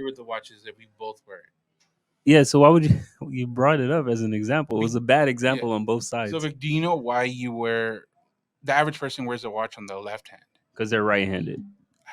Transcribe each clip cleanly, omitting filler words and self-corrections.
with the watches that we both wear. Yeah, so why would you brought it up as an example? It was a bad example on both So, sides Vic, do you know why you wear the average person wears a watch on the left hand? because they're right-handed.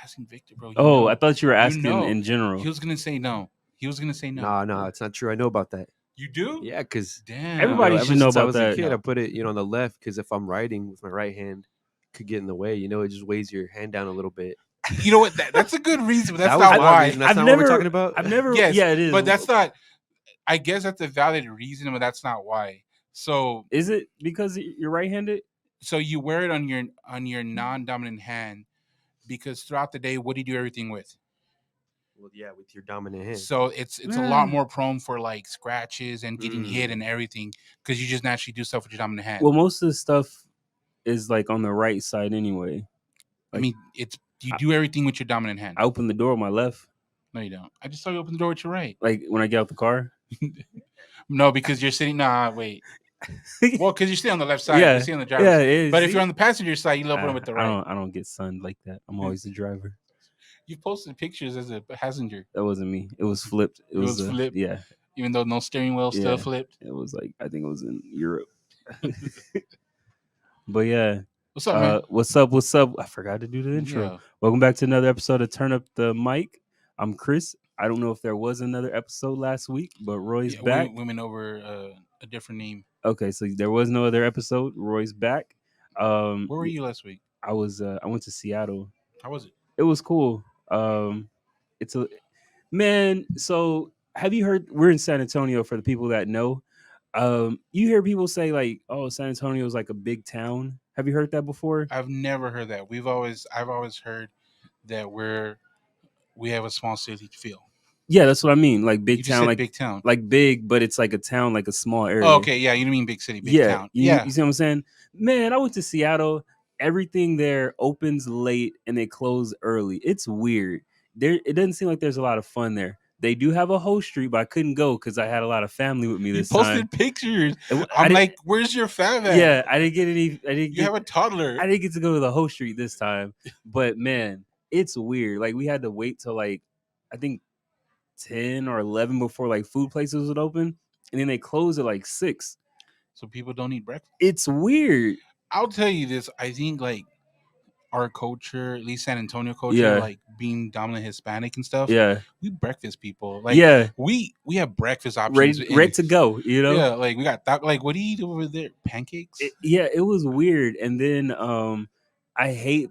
Asking Victor, bro. Oh, I thought you were asking in He general. was gonna say no. He was gonna say no. Nah, it's not true. I know about that. You do? Yeah, because Damn. Everybody ever should know since I about was that. a kid, No. I put it, on the left because if I'm writing with my right hand, could get in the way. It just weighs your hand down a little bit. You know what? That's a good reason, but that's That was not my why. reason. That's I've not never what we're talking about. I've never. Yes, yeah, it is. But that's not. I guess that's a valid reason, but that's not why. So, Is it because you're right-handed? so you wear it on your non-dominant hand because throughout the day, what do you do everything with? Well, yeah, with your dominant hand. So it's a lot more prone for like scratches and getting hit and everything because you just naturally do stuff with your dominant hand. Well, most of the stuff is like on the right side anyway. I mean, you do everything with your dominant hand. I open the door with my left. No, you don't. I just saw you open the door with your right. Like when I get out the car. No, because you're sitting. Nah, wait. Well, because you stay on the left side. Yeah, You stay on the driver's side. But if see? you're on the passenger side, you open it with the right. I don't get sunned like that. I'm always the driver. You posted pictures as a passenger. That wasn't me. It was flipped. It was flipped. Yeah. Even though no steering wheel, still flipped. It was like I think it was in Europe. But yeah. What's up, man? What's up? I forgot to do the intro. Yeah. Welcome back to another episode of Turn Up the Mic. I'm Chris. I don't know if there was another episode last week, but Roy's back. We went over a different name. Okay, so there was no other episode. Roy's back. Where were you last week? I went to Seattle. How was it? It was cool. It's a man. So have you heard? We're in San Antonio for the people that know. You hear people say like, "Oh, San Antonio is like a big town." Have you heard that before? I've never heard that. I've always heard that we have a small city feel. Yeah, that's what I mean. Like big you town, like big town, like big, but it's like a town, like a small area. Oh, okay, yeah, you don't mean big city, big town. You see what I'm saying? Man, I went to Seattle. Everything there opens late and they close early. It's weird. It doesn't seem like there's a lot of fun there. They do have a host street, but I couldn't go because I had a lot of family with me this time. You posted pictures. I'm like, where's your fam at? Yeah, I didn't get any. You have a toddler. I didn't get to go to the host street this time. But man, it's weird. Like we had to wait till like I think 10 or 11 before like food places would open, and then they close at like 6. So people don't eat breakfast. It's weird. I'll tell you this. I think like our culture, at least San Antonio culture, like being dominant Hispanic and stuff. Yeah, we breakfast people. Like we have breakfast options ready to go. Yeah, like we got like what do you eat over there? Pancakes. It was weird. And then I hate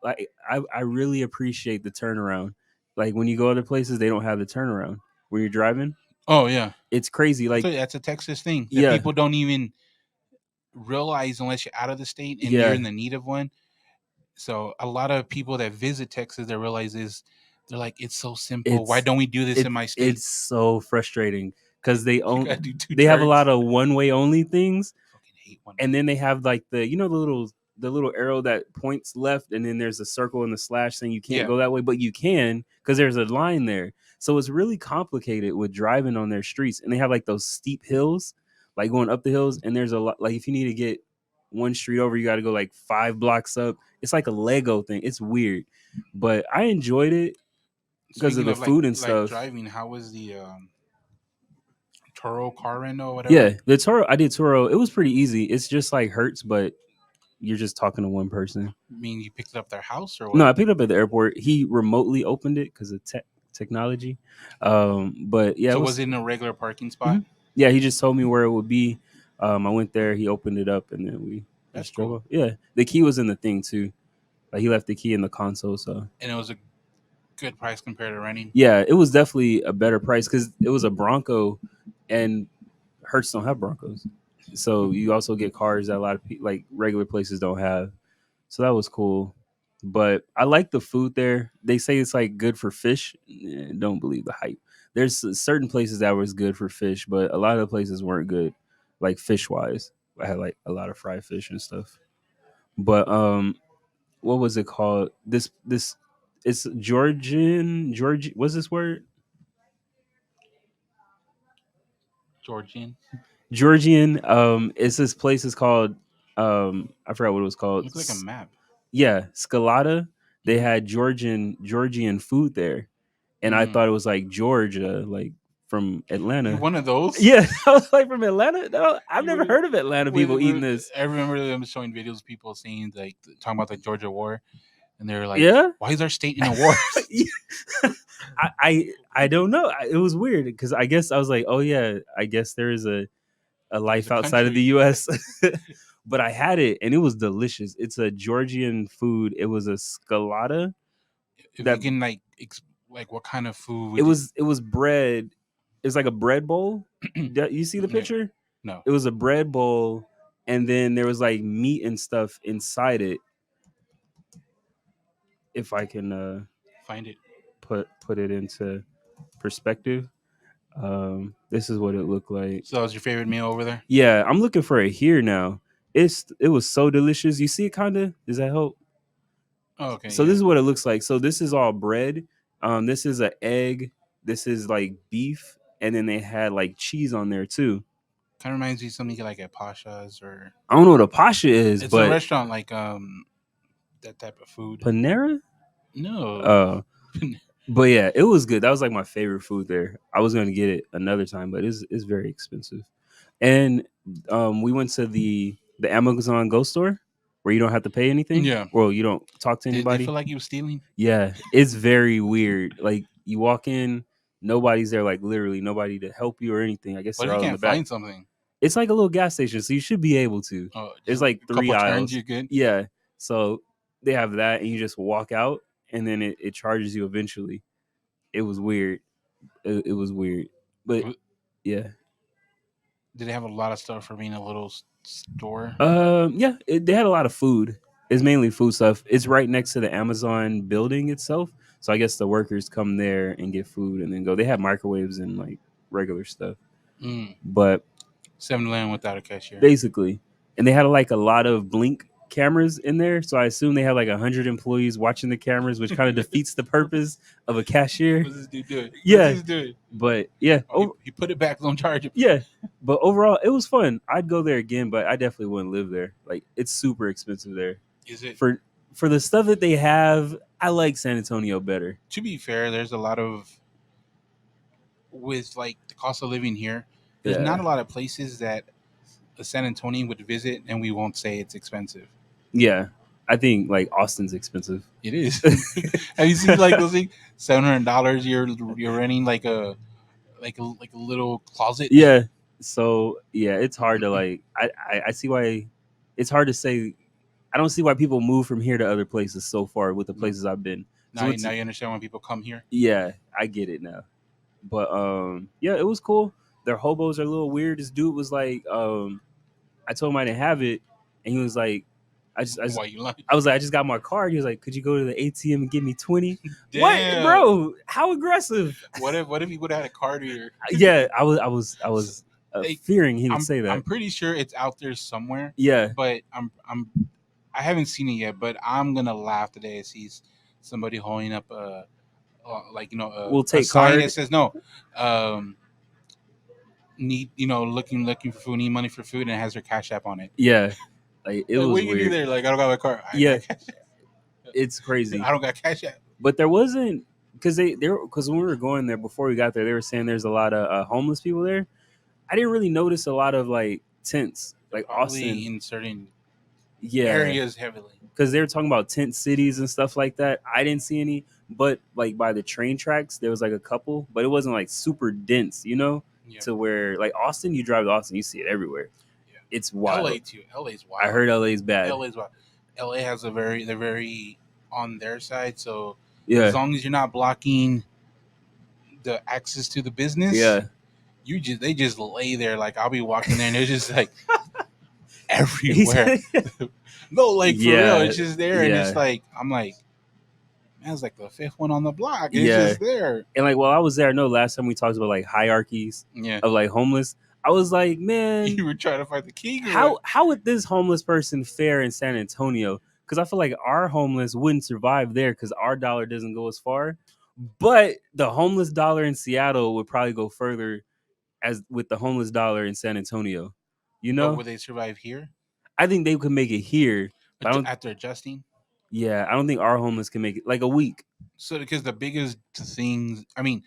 I really appreciate the turnaround. Like when you go other places, they don't have the turnaround when you're driving. Oh yeah, it's crazy. Like that's a Texas thing. That people don't even realize unless you're out of the state and you're in the need of one. So a lot of people that visit Texas, they realize they're like, it's so simple. Why don't we do this in my state? It's so frustrating because they have a lot of one-way only things, and then they have like the little arrow that points left, and then there's a circle and the slash saying you can't go that way, but you can because there's a line there. So it's really complicated with driving on their streets, and they have like those steep hills, like going up the hills, and there's a lot. Like if you need to get one street over, you got to go like 5 blocks up. It's like a Lego thing. It's weird, but I enjoyed it because of the food and stuff. Driving, how was the Turo car rental or whatever? Yeah, the Turo. I did Turo. It was pretty easy. It's just like Hertz, but you're just talking to one person. I mean, you picked it up at their house or what? No, I picked it up at the airport. He remotely opened it because of technology. But yeah. So was it in a regular parking spot? Mm-hmm. Yeah, he just told me where it would be. I went there. He opened it up, and then we. That's cool. Yeah, the key was in the thing too. Like he left the key in the console. So. And it was a good price compared to renting. Yeah, it was definitely a better price because it was a Bronco, and Hertz don't have Broncos. So you also get cars that a lot of like regular places don't have. So that was cool. But I like the food there. They say it's like good for fish. Don't believe the hype. There's certain places that was good for fish, but a lot of the places weren't good, like fish wise. I had like a lot of fried fish and stuff. But what was it called? This it's Georgian. What's this word? Georgian. It's this place is called I forgot what it was called. It looks like a map. Yeah, Scalata. They had Georgian food there, and I thought it was like Georgia, like from Atlanta. You're one of those? Yeah, I was like, from Atlanta? No, I've never heard of Atlanta people eating this. I remember them showing videos of people saying, like, talking about the Georgia war, and they were like, yeah, why is our state in a war? I don't know. It was weird because I guess I was like, oh yeah, I guess there is a life outside of the U.S. But I had it and it was delicious. It's a Georgian food. It was a scalata. If you can like what kind of food? It was bread. It's like a bread bowl. You see the picture? No. It was a bread bowl, and then there was like meat and stuff inside it. If I can find it, put it into perspective. This is what it looked like. So that was your favorite meal over there? Yeah, I'm looking for it here now. It was so delicious. You see it kind of? Does that help? Oh, okay. So this is what it looks like. So this is all bread. This is an egg. This is like beef, and then they had like cheese on there too. Kind of reminds me of something like at Pasha's or I don't know what a Pasha is. It's but a restaurant like that type of food. Panera? No. But yeah, it was good. That was like my favorite food there. I was going to get it another time, but it's very expensive. And we went to the Amazon Go store where you don't have to pay anything. Yeah. Well, you don't talk to anybody. Did you feel like you were stealing? Yeah, it's very weird. Like you walk in, nobody's there. Like literally nobody to help you or anything. I guess but you can't find something. It's like a little gas station, so you should be able to. Oh, there's like 3 aisles. Turns, you're good. Yeah, so they have that, and you just walk out, and then it charges you eventually. It was weird. It was weird, but yeah. Did they have a lot of stuff for being a little store? Yeah, they had a lot of food. It's mainly food stuff. It's right next to the Amazon building itself, so I guess the workers come there and get food and then go. They have microwaves and like regular stuff, but 7-Eleven without a cashier, basically. And they had like a lot of Blink cameras in there, so I assume they have like 100 employees watching the cameras, which kind of defeats the purpose of a cashier. What's this dude doing? Yeah, What's this doing? But yeah, he put it back. Don't charge him. Yeah, but overall, it was fun. I'd go there again, but I definitely wouldn't live there. Like it's super expensive there. Is it for the stuff that they have? I like San Antonio better. To be fair, there's a lot of with like the cost of living here. There's not a lot of places that a San Antonian would visit, and we won't say it's expensive. Yeah, I think like Austin's expensive. It is. Have you seen like those things? $700 you're renting like a little closet. Yeah. So yeah, it's hard to like. I see why it's hard to say. I don't see why people move from here to other places so far with the places I've been. Now you understand when people come here. Yeah, I get it now. But yeah, it was cool. Their hobos are a little weird. This dude was like, I told him I didn't have it, and he was like, Why you lying? I was like, I just got my card. He was like, could you go to the ATM and give me 20? What, bro? How aggressive? What if he would have had a card reader? Yeah, I was fearing he would say that. I'm pretty sure it's out there somewhere. Yeah, but I haven't seen it yet. But I'm gonna laugh today as he's somebody holding up we'll take a sign card. that says no. Need looking for food, need money for food, and it has their Cash App on it. Yeah, like it was what you weird. Do there? Like I don't got my card. Yeah, it's crazy. I don't got Cash App. But there wasn't because when we were going there before we got there, they were saying there's a lot of homeless people there. I didn't really notice a lot of like tents, like probably Austin in certain areas heavily because they were talking about tent cities and stuff like that. I didn't see any, but like by the train tracks, there was like a couple, but it wasn't like super dense, to where like Austin, you drive to Austin, you see it everywhere. Yeah. It's wild. LA too. LA's wild. I heard LA's bad. LA's wild. LA has they're very on their side, so yeah. As long as you're not blocking the access to the business, they just lay there. Like I'll be walking there and they're just like everywhere. No, like for real, it's just there, and it's like I'm like, man, it's like the fifth one on the block. It's just there. And like while I was there, I know last time we talked about like hierarchies of like homeless. I was like, man, you were trying to find the king. How would this homeless person fare in San Antonio? Because I feel like our homeless wouldn't survive there because our dollar doesn't go as far. But the homeless dollar in Seattle would probably go further as with the homeless dollar in San Antonio. But would they survive here? I think they could make it here. After adjusting? Yeah, I don't think our homeless can make it like a week. So because the biggest things, I mean,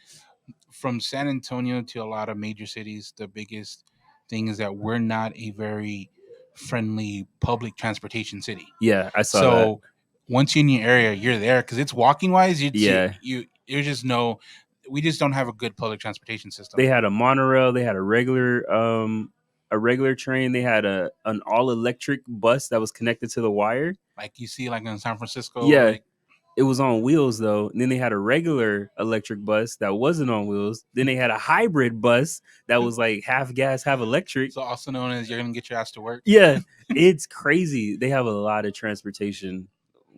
from San Antonio to a lot of major cities, the biggest thing is that we're not a very friendly public transportation city. Yeah, I saw that. So once you're in your area, you're there because it's walking wise. Yeah. There's just no. We just don't have a good public transportation system. They had a monorail. They had a regular train. They had an all electric bus that was connected to the wire. Like you see, like in San Francisco. Yeah. Like, it was on wheels though. And then they had a regular electric bus that wasn't on wheels. Then they had a hybrid bus that was like half gas, half electric. So also known as you're gonna get your ass to work. Yeah, it's crazy. They have a lot of transportation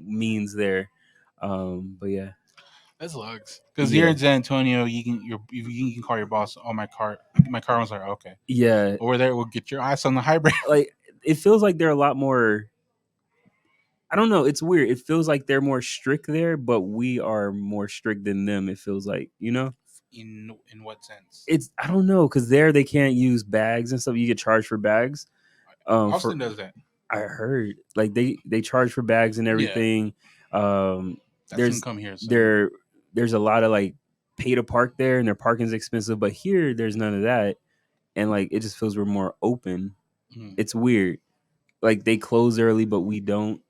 means there. But yeah, that's lugs. Because here in San Antonio, you can call your boss. Oh, my car was like, okay. Yeah, over there, we'll get your ass on the hybrid. Like it feels like they're a lot more. I don't know. It's weird. It feels like they're more strict there, but we are more strict than them. It feels like, you know. In what sense? I don't know, because there they can't use bags and stuff. You get charged for bags. Austin does that. I heard like they charge for bags and everything. Yeah. There's come here. So. There's a lot of like pay to park there, and their parking's expensive. But here, there's none of that, and like it just feels we're more open. Mm. It's weird. Like they close early, but we don't.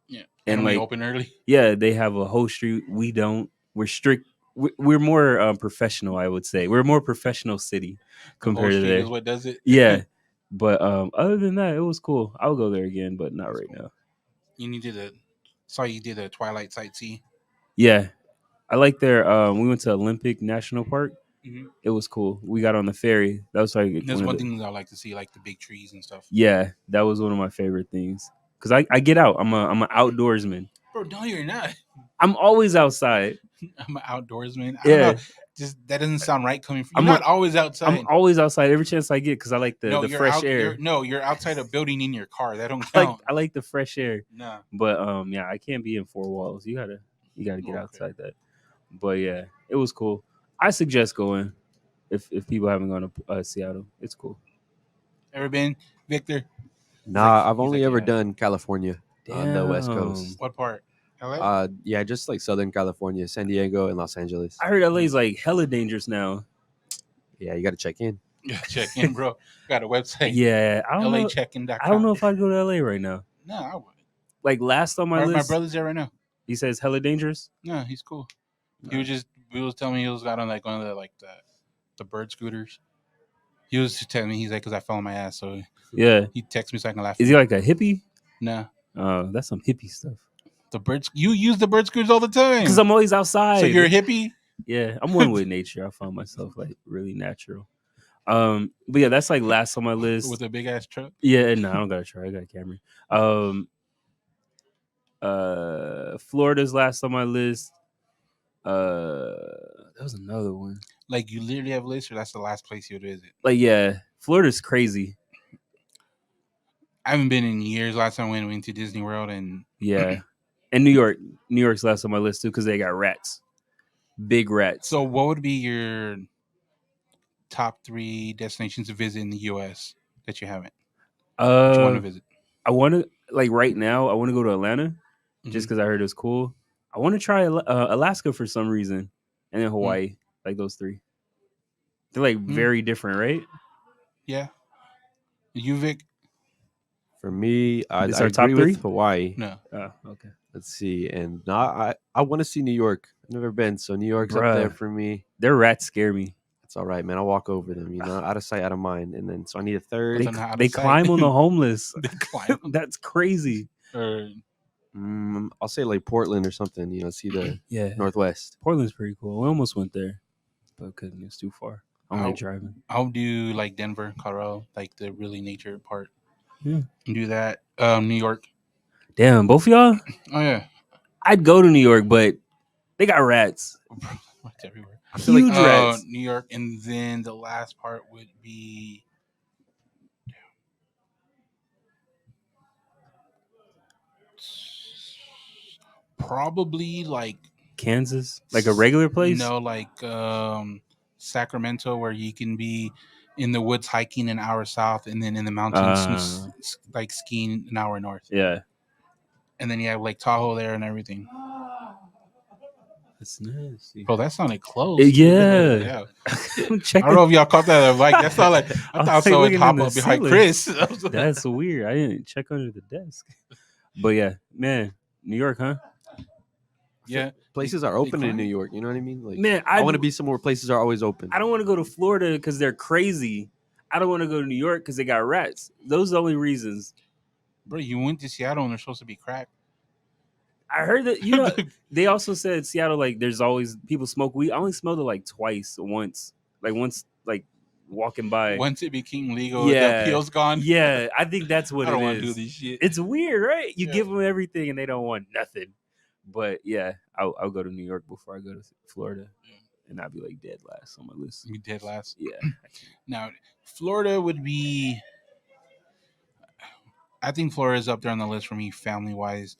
Yeah, and like, we open early. Yeah, they have a whole street. We don't. We're strict. We're more professional, I would say. We're a more professional city compared to there. Is what does it? Yeah, but other than that, it was cool. I'll go there again, but not right now. You did the Twilight sightsee. Yeah, I like their. We went to Olympic National Park. Mm-hmm. It was cool. We got on the ferry. That was like. There's one thing that I like to see, like the big trees and stuff. Yeah, that was one of my favorite things. Cause I get out. I'm an outdoorsman. Bro, no, you're not. I'm always outside. I'm an outdoorsman. I don't know. Just that doesn't sound right coming from. You're not always outside. I'm always outside every chance I get because I like the fresh air. You're outside a building in your car. That don't count. I like the fresh air. No. But yeah, I can't be in four walls. You gotta get outside that. But yeah, it was cool. I suggest going if people haven't gone to Seattle. It's cool. Ever been, Victor? Nah, I've only ever done California on the West Coast. What part? LA? Yeah, just like Southern California, San Diego, and Los Angeles. I heard LA's like hella dangerous now. Yeah, you got to check in. Yeah, check in, bro. Got a website. Yeah, I don't know. LAcheckin.com. I don't know if I'd go to LA right now. No, I would. Like last on my list. My brother's there right now. He says hella dangerous. No, he's cool. No. He was telling me he was got on like one of the bird scooters. He was just telling me he's like, because I fell on my ass, so yeah. He texts me so I can laugh. Is he like a hippie? No. That's some hippie stuff. You use the bird scooters all the time because I'm always outside. So you're a hippie? Yeah, I'm one with nature. I find myself like really natural. But yeah, that's like last on my list. With a big ass truck? Yeah, no, I don't got a truck. I got a Camry. Florida's last on my list. That was another one. Like you literally have a list, or that's the last place you would visit? Like yeah, Florida's crazy. I haven't been in years. Last time I went to Disney World, and yeah, and New York's last on my list too because they got rats, big rats. So, what would be your top 3 destinations to visit in the U.S. that you haven't? That you want to visit? I want to like right now. I want to go to Atlanta, just because I heard it was cool. I want to try Alaska for some reason, and then Hawaii. Like those 3, they're like very different, right? Yeah. You, Vic? For me, I our top agree 3? With Hawaii. No. Oh, okay. Let's see. And I want to see New York. I've never been, so New York's up there for me. Their rats scare me. It's all right, man. I'll walk over them, out of sight, out of mind. And then, so I need a third. They climb on the homeless. That's crazy. I'll say like Portland or something, see the Northwest. Portland's pretty cool. We almost went there, but couldn't. It's too far. I'm like driving. I'll do like Denver, Colorado, like the really nature part. Yeah. Do that. New York. Damn, both of y'all? Oh, yeah. I'd go to New York, but they got rats. Rats everywhere. I feel huge like, rats. New York, and then the last part would be probably like Kansas, like a regular place. No, like Sacramento, where you can be in the woods hiking an hour south, and then in the mountains like skiing an hour north. Yeah, and then you have Lake Tahoe there and everything. That's nasty. Bro, that sounded close. Yeah. I don't know if y'all caught that on the mic. That sounded like I thought someone looking hop in the up behind ceiling. Chris. That's weird. I didn't check under the desk. But yeah, man, New York, huh? Yeah, Places are open in New York. You know what I mean? Like, Man, I want to be somewhere places are always open. I don't want to go to Florida because they're crazy. I don't want to go to New York because they got rats. Those are the only reasons. bro, you went to Seattle and they're supposed to be cracked. I heard that, you know, they also said Seattle, like, there's always people smoke weed. I only smelled it like once, like walking by. Once it became legal, the appeal's gone. Yeah, I think that's what I don't it want to is. do this shit. It's weird, right? You Yeah. give them everything and they don't want nothing. But yeah, I'll go to New York before I go to Florida. And I'll be like dead last on my list. You dead last. Yeah. Now, Florida would be. I think Florida's up there on the list for me, family wise,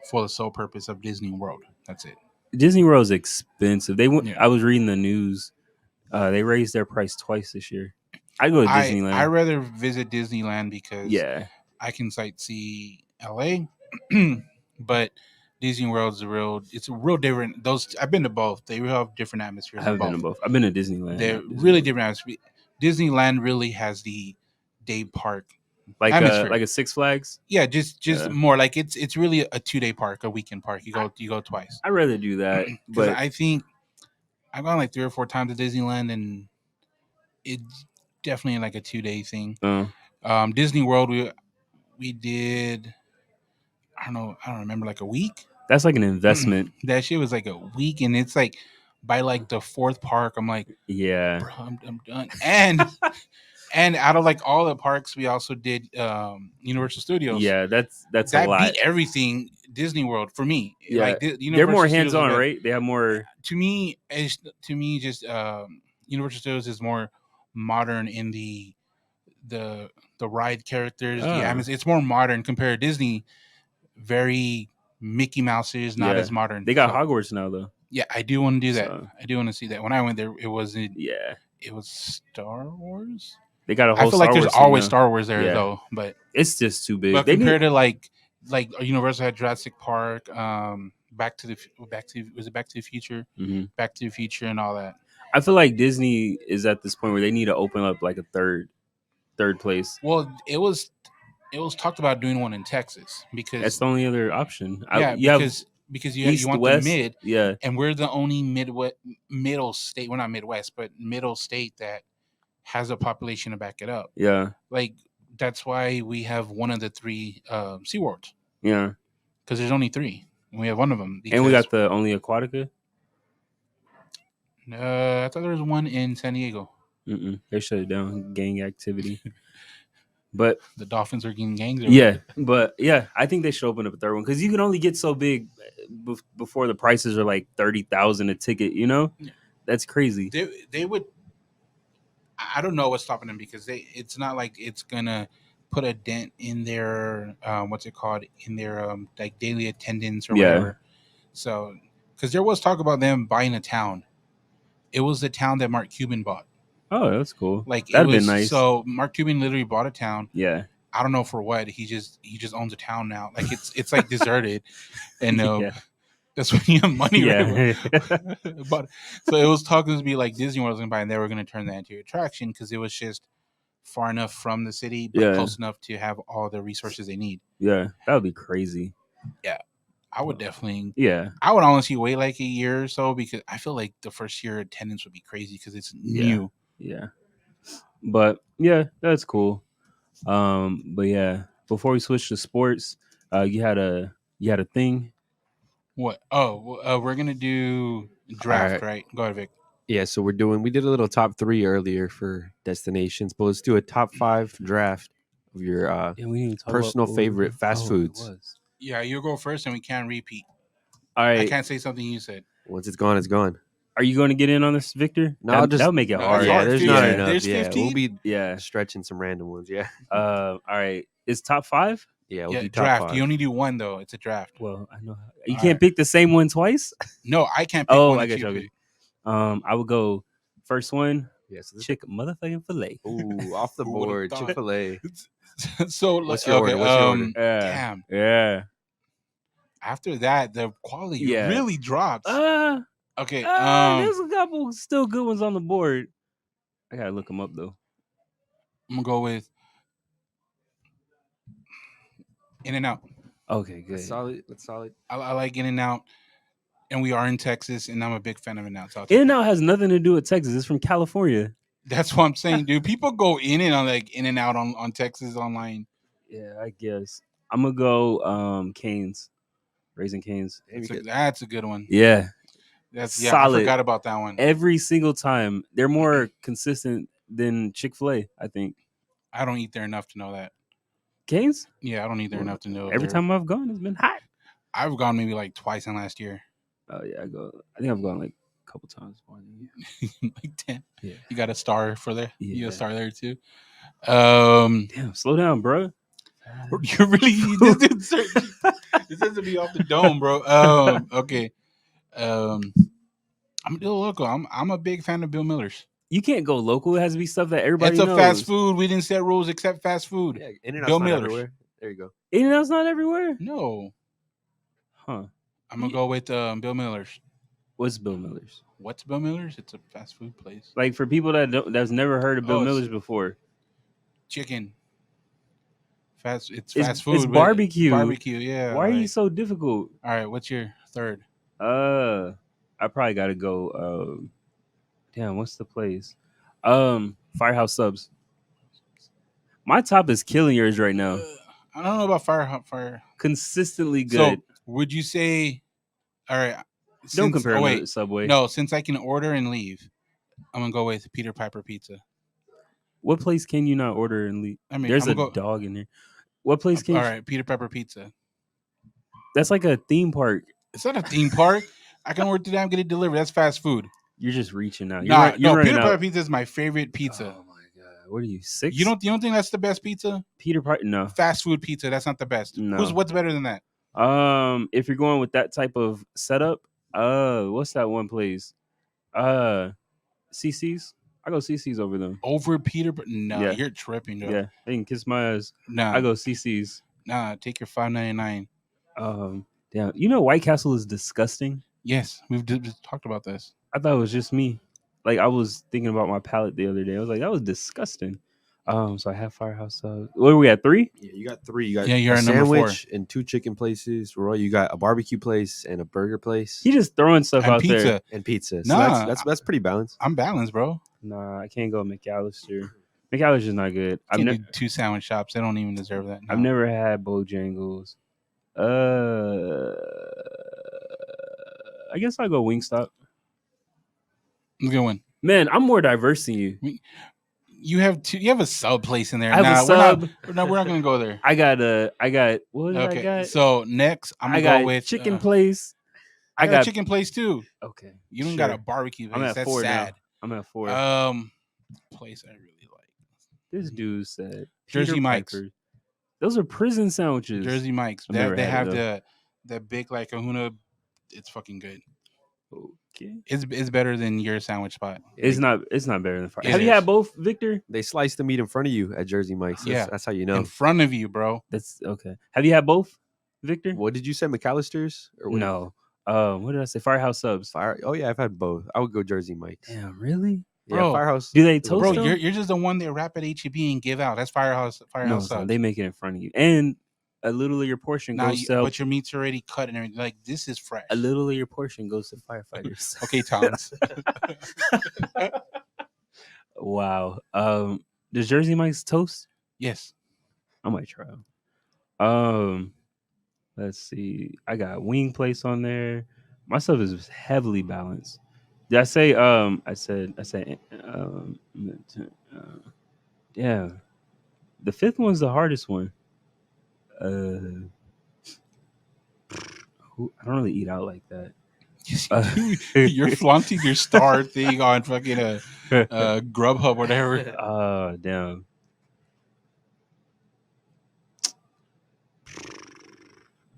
for the sole purpose of Disney World. That's it. Disney World's expensive. They went. Yeah. I was reading the news. They raised their price twice this year. I go to Disneyland. I rather visit Disneyland because I can sightsee LA, but Disney World's it's a real different. Those I've been to both. They really have different atmospheres. I've been to both. I've been to Disneyland. They're really different atmospheres. Disneyland really has the day park like atmosphere. Like a Six Flags. Yeah, just more like it's really a 2-day park, a weekend park. You go twice. I'd rather do that, but I think I've gone like 3 or 4 times to Disneyland, and it's definitely like a 2-day thing. Disney World, we did. I don't remember, like a week. That's like an investment. That shit was like a week, and it's like by like the 4th park, I'm like, yeah, bro, I'm done. And out of like all the parks, we also did Universal Studios. Yeah, that's that a lot. Beat everything Disney World for me. Yeah, like, they're more hands on, right? They have more. To me, just Universal Studios is more modern in the ride characters. The atmosphere. It's more modern compared to Disney. Very Mickey Mouse is not as modern. They got Hogwarts now, though. Yeah, I do want to do that. So. I do want to see that. When I went there, it wasn't. Yeah, it was Star Wars. They got a whole. I feel like there's always Star Wars there though, but it's just too big. But compared to like Universal had Jurassic Park, Back to the Future, Back to the Future, and all that. I feel like Disney is at this point where they need to open up like a third place. Well, it was talked about doing one in Texas because that's the only other option. Because you want West, the mid, and we're the only middle state. We're not Midwest, but middle state that has a population to back it up. Yeah, like that's why we have one of the 3 SeaWorlds. Yeah, because there's only 3, and we have one of them. And we got the only Aquatica. I thought there was one in San Diego. They shut it down. Gang activity. But the Dolphins are getting gangs. But I think they should open up a third one because you can only get so big before the prices are like $30,000 a ticket. You know, that's crazy. They would. I don't know what's stopping them because it's not like it's gonna put a dent in their in their like daily attendance or whatever. So because there was talk about them buying a town. It was the town that Mark Cuban bought. Oh, that's cool. Like that'd been nice. So Mark Cuban literally bought a town. Yeah. I don't know for what. He just owns a town now. Like it's like deserted, and that's when you have money. Yeah. But so it was talking to be like Disney World was gonna buy, and they were gonna turn that into an attraction because it was just far enough from the city, but close enough to have all the resources they need. Yeah, that would be crazy. Yeah. I would definitely. Yeah. I would honestly wait like a year or so because I feel like the first year attendance would be crazy because it's new. Yeah. But yeah, that's cool. But yeah, before we switch to sports, you had a thing. What? Oh, we're gonna do draft, right? Go ahead, Vic. Yeah, so we did a little top 3 earlier for destinations, but let's do a top 5 draft of your personal favorite fast foods. Yeah, you go first, and we can't repeat. All right, I can't say something you said. Once it's gone, it's gone. Are you going to get in on this, Victor? No, that'll make it hard. Yeah, there's not enough. There's 15? We'll be stretching some random ones. Yeah. All right. It's top 5? Yeah, we'll do top draft. 5. You only do one though. It's a draft. Well, I know you can't pick the same one twice. No, I can't pick one. I got you. I would go first one. Yes, chicken motherfucking fillet. Ooh, off the board, Chick-fil-A. So what's your order? Damn. Yeah. After that, the quality really drops. Okay. There's a couple still good ones on the board. I gotta look them up though. I'm gonna go with In-N-Out. Okay, good. That's solid. I like In-N-Out, and we are in Texas, and I'm a big fan of In-N-Out. So In-N-Out has nothing to do with Texas. It's from California. That's what I'm saying, dude. People go In-N-Out on Texas online. Yeah, I guess I'm gonna go Cane's, Raising Cane's. That's a good one. Yeah, that's solid. I forgot about that one. Every single time, they're more consistent than Chick-fil-A. I think. I don't eat there enough to know that. Cane's? Yeah, I don't eat there enough to know. Every time I've gone, it's been hot. I've gone maybe like twice in last year. Oh yeah, I think I've gone like a couple times more than you. Like 10. Yeah. You got a star for there. Yeah. You got a star there too. Damn, slow down, bro. You're really this has to be off the dome, bro. Okay. I'm gonna do a local. I'm a big fan of Bill Miller's. You can't go local. It has to be stuff that everybody knows. It's a fast food. We didn't set rules except fast food. Yeah, In-N-Out's Bill not Miller's. everywhere. There you go. In-N-Out's not everywhere? No. Huh. I'm gonna go with Bill Miller's. What's Bill Miller's? What's Bill Miller's? It's a fast food place. Like for people that's never heard of Bill Miller's before. Chicken. It's fast food. It's barbecue. Barbecue, yeah. Why are you so difficult? All right, what's your third? I probably gotta go. Damn, what's the place? Firehouse Subs. My top is killing yours right now. I don't know about Fire. Consistently good. So, would you say? All right. Don't compare it to Subway. No, since I can order and leave, I'm gonna go with Peter Piper Pizza. What place can you not order and leave? I mean, there's dog in there. What place can? All right, Peter Piper Pizza. That's like a theme park. It's not a theme park. I can order today. I'm getting it delivered. That's fast food. You're just reaching out. No, Peter Piper Pizza is my favorite pizza. Oh my god, what are you 6? You don't think that's the best pizza? Peter Piper, no. Fast food pizza. That's not the best. No. What's better than that? If you're going with that type of setup, what's that one place? CC's. I go CC's over them. Over Peter? No, yeah. You're tripping, though. Yeah, they can kiss my ass. Nah, I go CC's. Nah, take your $5.99. Damn. You know White Castle is disgusting. We've talked about this. I thought it was just me. Like I was thinking about my palate the other day. I was like, that was disgusting. So I have Firehouse. What are we at 3? Yeah, you got 3. You got you're a at sandwich and 2 chicken places. Roy, you got a barbecue place and a burger place. He just throwing stuff and out pizza. there. And pizza. So that's pretty balanced. I'm balanced, bro. Nah, I can't go McAllister. McAllister's not good. I've never 2 sandwich shops. They don't even deserve that. No. I've never had Bojangles. I guess I'll go Wingstop. Good one. Man, I'm more diverse than you. You have a sub place in there. I have a sub. We're not gonna go there. I got what did I got? So next I'm gonna go with chicken place. I got a chicken place too. Okay. You don't got a barbecue place. That's 4 sad. Now. I'm at 4. Place I really like. This dude said Jersey Mike's. Those are prison sandwiches. Jersey Mike's. They have the big like kahuna. It's fucking good. Okay. It's better than your sandwich spot. It's not better than Have you had both, Victor? They slice the meat in front of you at Jersey Mike's. That's how you know. In front of you, bro. That's okay. Have you had both, Victor? What did you say, McAllister's? No. What did I say? Firehouse Subs. Oh yeah, I've had both. I would go Jersey Mike's. Damn, really? Yeah, bro, Firehouse. Do they toast Bro, them? you're just the one they wrap at HEB and give out. That's Firehouse Subs. They make it in front of you. And a little of your portion goes to... But your meat's already cut and everything. Like, this is fresh. A little of your portion goes to firefighters. Okay, Thomas. Wow. Does Jersey Mike's toast? Yes. I might try them. Let's see. I got wing place on there. My stuff is heavily balanced. Did I say yeah. The 5th one's the hardest one. I don't really eat out like that. You're flaunting your star thing on fucking Grubhub or whatever. Oh, damn.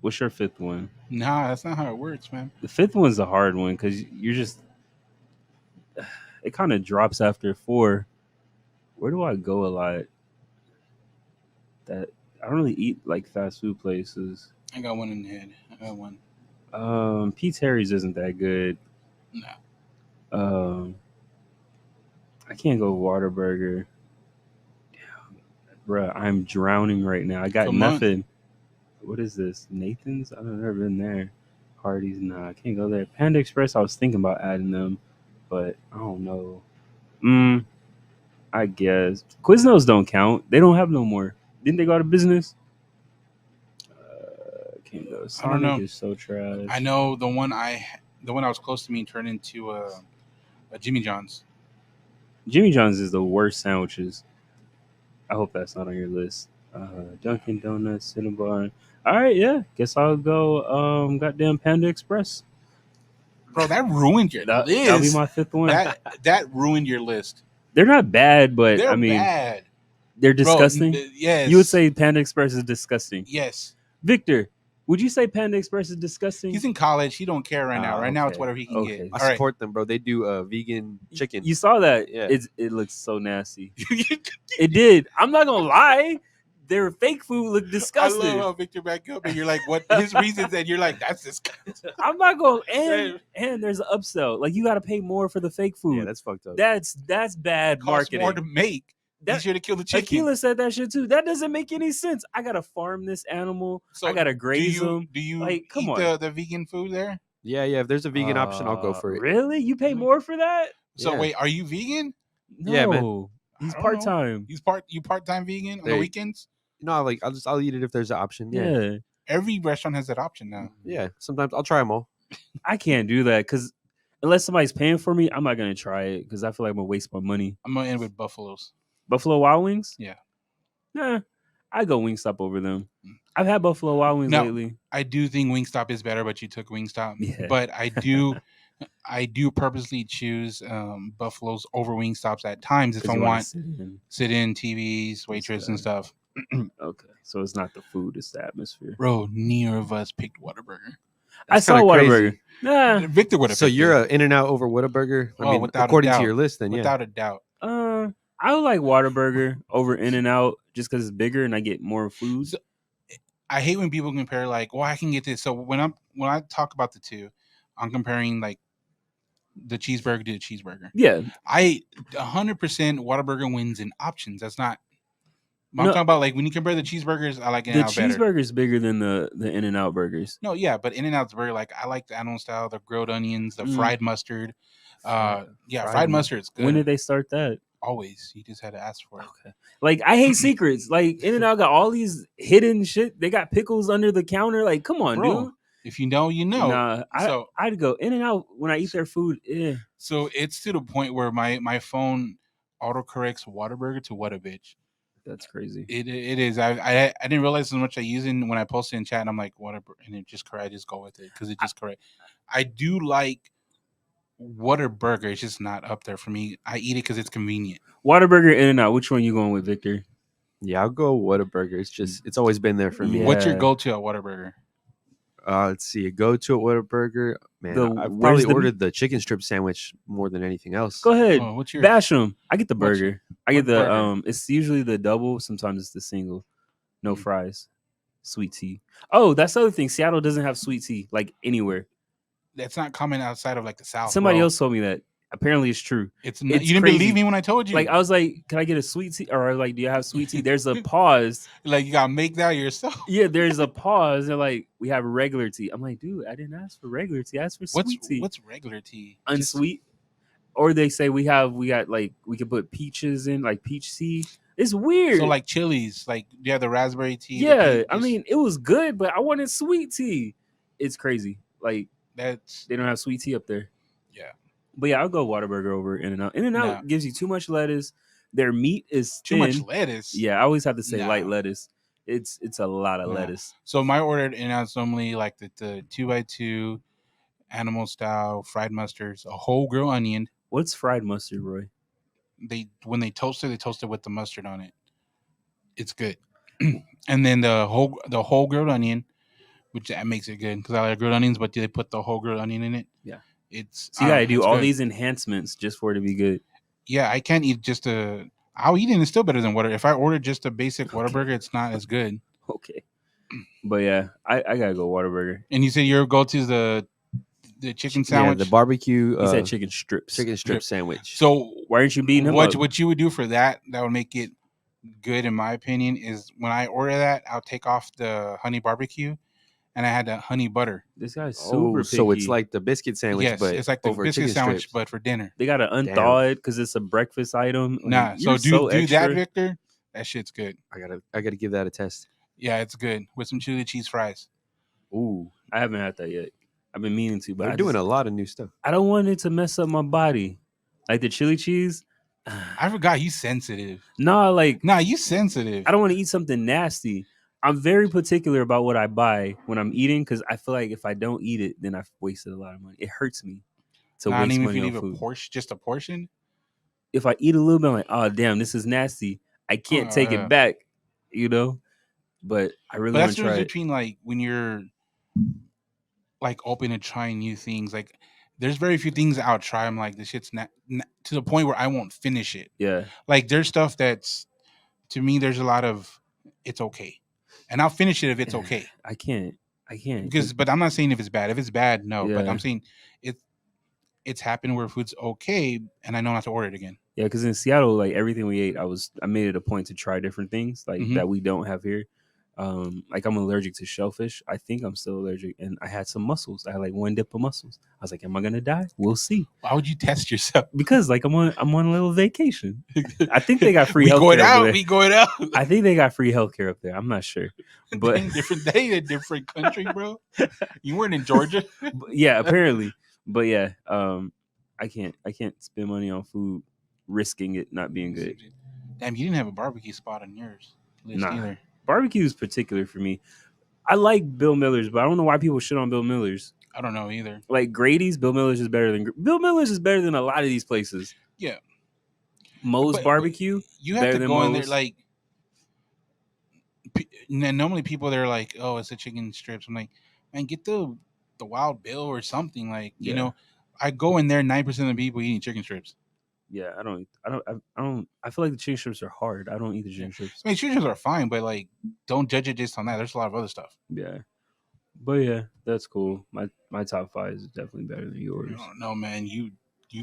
What's your 5th one? Nah, that's not how it works, man. The 5th one's the hard one because you're just... It kind of drops after 4. Where do I go a lot? That I don't really eat like fast food places. I got one in the head. I got one. Pete's Harry's isn't that good. No. I can't go Whataburger. Bruh, I'm drowning right now. I got nothing. What is this? Nathan's? I've never been there. Hardee's? Nah, I can't go there. Panda Express, I was thinking about adding them, but I don't know. I guess. Quiznos don't count. They don't have no more. Didn't they go out of business? Can't go. Sonic I don't know. Is so trash. I know the one I was close to me turned into a Jimmy John's. Jimmy John's is the worst sandwiches. I hope that's not on your list. Dunkin' Donuts, Cinnabon. All right, yeah. Guess I'll go. Goddamn Panda Express. Bro, that ruined your list. That'll be my fifth one. That ruined your list. They're not bad, but they're bad. They're disgusting. Bro, yes. You would say Panda Express is disgusting. Yes. Victor, would you say Panda Express is disgusting? He's in college. He don't care right now. Right now, it's whatever he can get. I support them, bro. They do vegan chicken. You saw that? Yeah. It looks so nasty. It did. I'm not gonna lie. Their fake food looked disgusting. I love how Victor back up and you're like, what his reasons? And you're like, that's disgusting. I'm not going. And there's an upsell. Like you got to pay more for the fake food. Yeah, that's fucked up. That's bad marketing. More to make. Easier to kill the chicken. Aquila said that shit too. That doesn't make any sense. I gotta farm this animal. So I gotta graze them. Do you come eat the vegan food there? Yeah. If there's a vegan option, I'll go for it. Really? You pay more for that? So wait, are you vegan? No. Yeah, man. He's part time. You part time vegan on the weekends? No, I'll eat it if there's an option. Yeah. Every restaurant has that option now. Yeah. Sometimes I'll try them all. I can't do that because unless somebody's paying for me, I'm not gonna try it because I feel like I'm gonna waste my money. I'm gonna end with Buffalo's. Buffalo Wild Wings? Yeah. Nah, I go Wingstop over them. I've had Buffalo Wild Wings lately. I do think Wingstop is better, but you took Wingstop. Yeah. But I do purposely choose Buffalo's over Wingstops at times if I want sit in TVs, waitress and stuff. Okay, so it's not the food, it's the atmosphere. Bro, neither of us picked Whataburger. I saw Whataburger. Nah, Victor would have. So you're an In-N-Out over Whataburger? I mean, according to your list, then without a doubt. I would like Whataburger over In-N-Out just because it's bigger and I get more food. So, I hate when people compare like, well, I can get this. So when I talk about the two, I'm comparing like the cheeseburger to the cheeseburger. Yeah, I 100% Whataburger wins in options. That's not. I'm talking about like when you compare the cheeseburgers, I like In-N-Out better. The cheeseburger's bigger than the In-N-Out burgers. No, yeah, but In-N-Out's burger, like I like the animal style, the grilled onions, the fried mustard. Fried mustard's good. When did they start that? Always. You just had to ask for it. Okay. Like I hate secrets. Like In-N-Out got all these hidden shit. They got pickles under the counter. Like, come on, dude. If you know, you know. Nah, I'd go In-N-Out when I eat their food. Yeah. So it's to the point where my phone autocorrects Whataburger to Whatabitch. That's crazy. It is. I didn't realize how much I use it when I posted in chat, and I'm like, Whataburger, and it just correct. I just go with it because it just correct. I do like Whataburger. It's just not up there for me. I eat it because it's convenient. Whataburger, In-N-Out. Which one you going with, Victor? Yeah, I'll go Whataburger. It's always been there for me. Yeah. What's your go-to at Whataburger? Let's see. A go-to at Whataburger. Man, I've probably ordered the chicken strip sandwich more than anything else. Go ahead. What's your bash them? I get the burger. I get the burger? It's usually the double. Sometimes it's the single. No fries. Sweet tea. Oh, that's the other thing. Seattle doesn't have sweet tea like anywhere. That's not common outside of like the South. Somebody else told me that. Apparently, it's true. It's you didn't believe me when I told you. Like I was like, "Can I get a sweet tea?" Or like, "Do you have sweet tea?" There's a pause. Like you gotta make that yourself. Yeah, there's a pause. They're like, "We have regular tea." I'm like, "Dude, I didn't ask for regular tea. I asked for sweet tea." What's regular tea? Unsweet. Or they say we got like we could put peaches in, like peach tea. It's weird. So like Chili's, like you have the raspberry tea. Yeah, I mean it was good, but I wanted sweet tea. It's crazy. Like they don't have sweet tea up there. Yeah. But yeah, I'll go Whataburger over In-N-Out. In-N-Out gives you too much lettuce. Their meat is too much lettuce. Yeah, I always have to say light lettuce. It's a lot of lettuce. So my order at In-N-Out's normally like the 2x2 animal style fried mustards, a whole grilled onion. What's fried mustard, Roy? When they toast it with the mustard on it. It's good. And then the whole grilled onion, which that makes it good because I like grilled onions, but they put the whole grilled onion in it. Yeah. So you gotta do all these enhancements just for it to be good. Yeah, I can't eat I'll eat it and it's still better than Whataburger. If I order just a basic Whataburger, it's not as good. Okay. But yeah, I gotta go Whataburger. And you said your go-to is the The chicken sandwich. Yeah, the barbecue. He said chicken strips. Chicken strip sandwich. So why aren't you beating him up? What you would do for that would make it good, in my opinion, is when I order that, I'll take off the honey barbecue, and I had the honey butter. This guy's super picky. So it's like the biscuit sandwich, yes, but it's like the biscuit sandwich, strips. but for dinner. They gotta unthaw it because it's a breakfast item. Nah, so do that, Victor. That shit's good. I gotta give that a test. Yeah, it's good with some chili cheese fries. Ooh, I haven't had that yet. I've been meaning to, but they're doing a lot of new stuff. I don't want it to mess up my body, like the chili cheese. I forgot you sensitive. No, you sensitive. I don't want to eat something nasty. I'm very particular about what I buy when I'm eating because I feel like if I don't eat it, then I've wasted a lot of money. It hurts me to waste money on food. Just a portion. If I eat a little bit, I'm like, oh damn, this is nasty. I can't take it back, But I really want to try it. Between like when you're like open to trying new things, like there's very few things I'll try. I'm like, this shit's not to the point where I won't finish it. Yeah. Like there's stuff that's, to me, there's a lot of, it's okay. And I'll finish it if it's okay. I can't. But I'm not saying if it's bad. If it's bad, no. Yeah. But I'm saying it's happened where food's okay and I know not to order it again. Yeah, because in Seattle, like everything we ate, I made it a point to try different things that we don't have here. Like I'm allergic to shellfish. I think I'm still allergic, and I had some mussels. I had like one dip of mussels. I was like, "Am I gonna die? We'll see." Why would you test yourself? Because like I'm on a little vacation. I think they got free healthcare. We going out. I think they got free healthcare up there. I'm not sure, but different country, bro. You weren't in Georgia. Yeah, apparently. But yeah, I can't spend money on food, risking it not being good. Damn, you didn't have a barbecue spot on yours list either. Barbecue is particular for me. I like Bill Miller's, but I don't know why people shit on Bill Miller's. I don't know either. Like Grady's, Bill Miller's is better than a lot of these places. Yeah. Moe's Barbecue. You have to go in there like. Normally people they're like, oh, it's a chicken strips. I'm like, man, get the Wild Bill or something. Like, you know, I go in there, 9% of the people eating chicken strips. Yeah, I don't. I feel like the chicken strips are hard. I don't eat the chicken strips. I mean, chicken strips are fine, but like, don't judge it just on that. There's a lot of other stuff. Yeah, but yeah, that's cool. My top 5 is definitely better than yours. No, man, you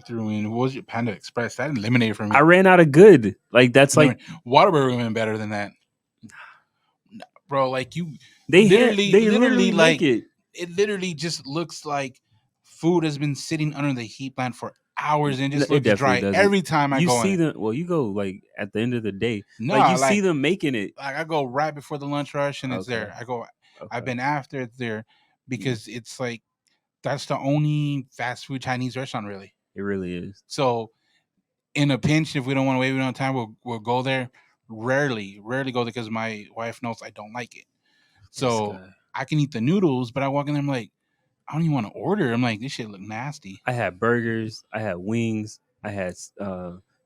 threw in. What was your Panda Express? That eliminated for me. I ran out of good. Like that's like Whataburger would have been better than that, bro. Like they literally like it. It literally just looks like food has been sitting under the heat plant for hours and just looks dry every time I go. You see them. Well, you go like at the end of the day. No, like you see them making it. Like I go right before the lunch rush and it's there. I go. Okay. I've been after it's there because it's like that's the only fast food Chinese restaurant really. It really is. So in a pinch, if we don't want to wait, we don't have time. We'll go there. Rarely go there because my wife knows I don't like it. So I can eat the noodles, but I walk in there, I'm like, I don't even want to order. I'm like, this shit look nasty. I had burgers. I had wings. I had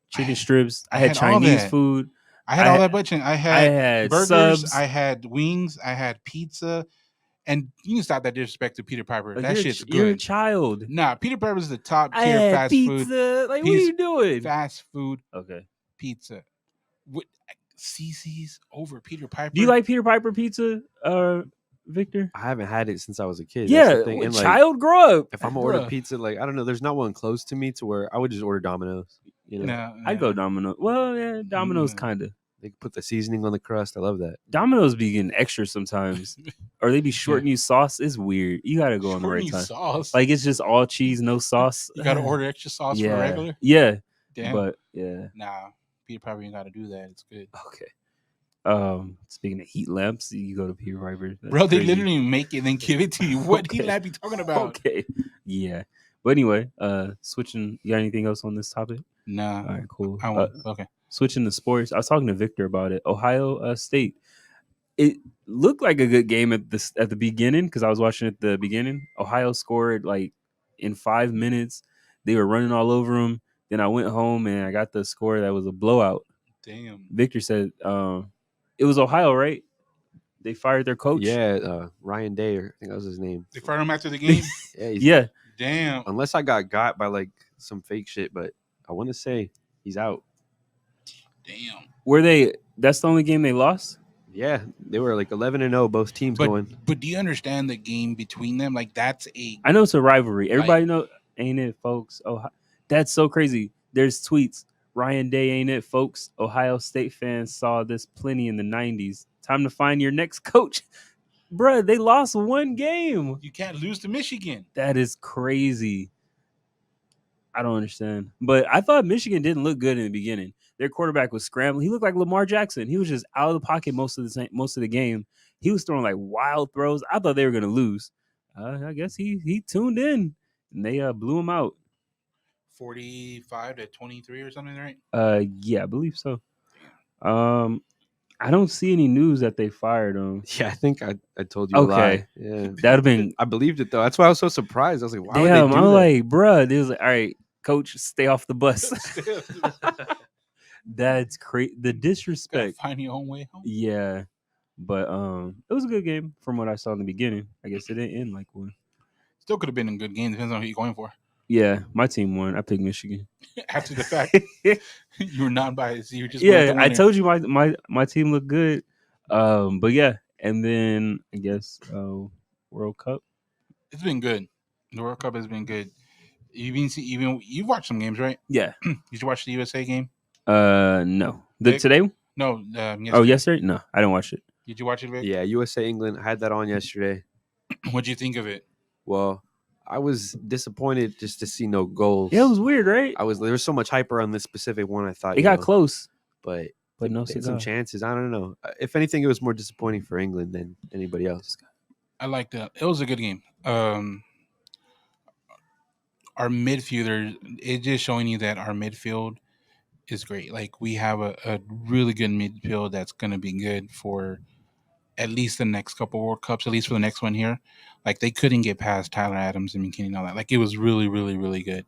chicken strips. I had Chinese food. I had all that butching. I had burgers. Subs. I had wings. I had pizza. And you can stop that disrespect to Peter Piper. That shit's good. You're a child. Nah, Peter Piper's the top tier fast pizza. food. Like, what are you doing? Fast food. Okay. Pizza. CC's over Peter Piper. Do you like Peter Piper pizza, Victor? I haven't had it since I was a kid. Yeah, child, grow up. If I'm gonna order pizza, like I don't know, there's not one close to me to where I would just order Domino's. You know, I'd go Domino's. Well, yeah, Domino's kind of. They put the seasoning on the crust. I love that. Domino's be getting extra sometimes, or they be shorting you sauce. It's weird. You gotta go on the right time. Sauce. Like it's just all cheese, no sauce. You gotta order extra sauce for regular. Yeah, damn. But yeah, nah. Peter Piper ain't got to do that. It's good. Okay. Speaking of heat lamps, you go to Peter Piper. Bro, they literally make it and then give it to you. What heat lamp you talking about? Okay. Yeah. But anyway, switching. You got anything else on this topic? Nah. All right, cool. Okay. Switching to sports. I was talking to Victor about it. Ohio State. It looked like a good game at the beginning because I was watching at the beginning. Ohio scored like in 5 minutes. They were running all over them. Then I went home and I got the score that was a blowout. Damn. Victor said it was Ohio, right? They fired their coach? Yeah, Ryan Day, I think that was his name. They fired him after the game? Yeah. Damn. Unless I got by like some fake shit, but I want to say he's out. Damn. That's the only game they lost? Yeah, they were like 11-0, both teams going. But do you understand the game between them? Like I know it's a rivalry. Everybody know, ain't it, folks? Oh, that's so crazy. There's tweets. Ryan Day, ain't it, folks? Ohio State fans saw this plenty in the 90s. Time to find your next coach. Bruh, they lost one game. You can't lose to Michigan. That is crazy. I don't understand. But I thought Michigan didn't look good in the beginning. Their quarterback was scrambling. He looked like Lamar Jackson. He was just out of the pocket most of the game. He was throwing like wild throws. I thought they were going to lose. I guess he tuned in and they blew him out. 45-23 or something, right? Yeah, I believe so. I don't see any news that they fired him. Yeah, I think I told you. Okay, yeah, that'd have been. I believed it though. That's why I was so surprised. I was like, why damn, would they do I'm that? like, bruh. They was like, all right, coach, stay off the bus. That's crazy. The disrespect. Find your own way home. Yeah, but it was a good game from what I saw in the beginning. I guess it didn't end like one. Still could have been a good game. Depends on who you're going for. Yeah, my team won. I picked Michigan. After the fact, you were not biased. You were just I told you my team looked good. But yeah, and then I guess World Cup. It's been good. The World Cup has been good. You've watched some games, right? Yeah. Did you watch the USA game? No. Today? No. Yesterday? Oh, yesterday? No, I didn't watch it. Did you watch it, Vic? Yeah, USA England. I had that on yesterday. What'd you think of it? Well, I was disappointed just to see no goals. Yeah, it was weird, right? There was so much hype around this specific one. I thought it got close, but no they had some chances. I don't know. If anything, it was more disappointing for England than anybody else. I liked it. It was a good game. Our midfielder, it's just showing you that our midfield is great. Like we have a really good midfield that's going to be good for at least the next couple World Cups, at least for the next one here. Like they couldn't get past Tyler Adams and McKinney and all that. Like it was really, really, really good.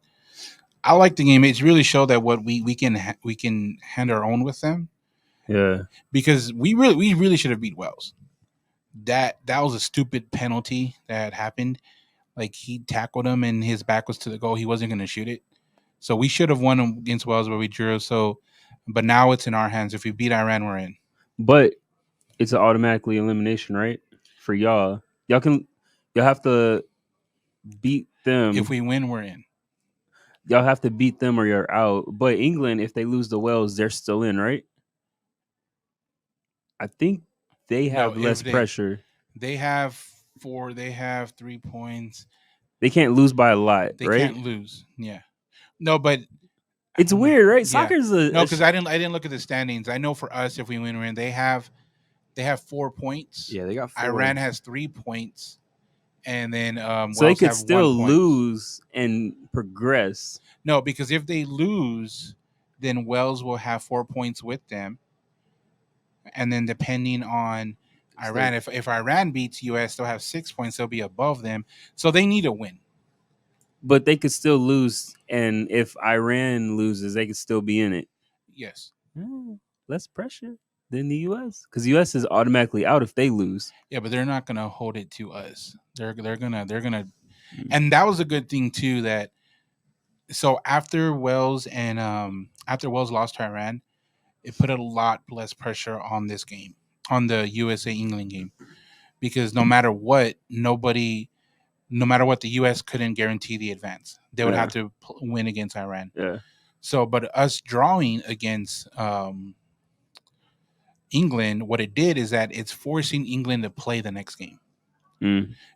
I like the game. It's really showed that what we can hand our own with them. Yeah, because we really should have beat Wales. That was a stupid penalty that happened. Like he tackled him and his back was to the goal. He wasn't going to shoot it. So we should have won against Wales, but we drew. So, but now it's in our hands. If we beat Iran, we're in. But it's an automatically elimination, right? For y'all have to beat them. If we win, we're in. Y'all have to beat them or you're out. But England, if they lose to Wales, they're still in, right? I think they have less pressure. They have 3 points. They can't lose by a lot, right? They can't lose. Yeah. No, but it's weird, right? Soccer's because I didn't look at the standings. I know for us, if we win, we're in. They have 4 points. Yeah, they got 4. Iran has 3 points. And then so Wales they could still lose and progress. No, because if they lose, then Wales will have 4 points with them. And then depending on Iran, if Iran beats US, they'll have 6 points. They'll be above them. So they need a win. But they could still lose. And if Iran loses, they could still be in it. Yes. Less pressure than the US. Because the US is automatically out if they lose. Yeah, but they're not gonna hold it to us. They're gonna and that was a good thing too, that so after Wales lost to Iran, it put a lot less pressure on this game, on the USA England game. Because no matter what, the US couldn't guarantee the advance. They would have to win against Iran. Yeah. So, but us drawing against England, what it did is that it's forcing England to play the next game.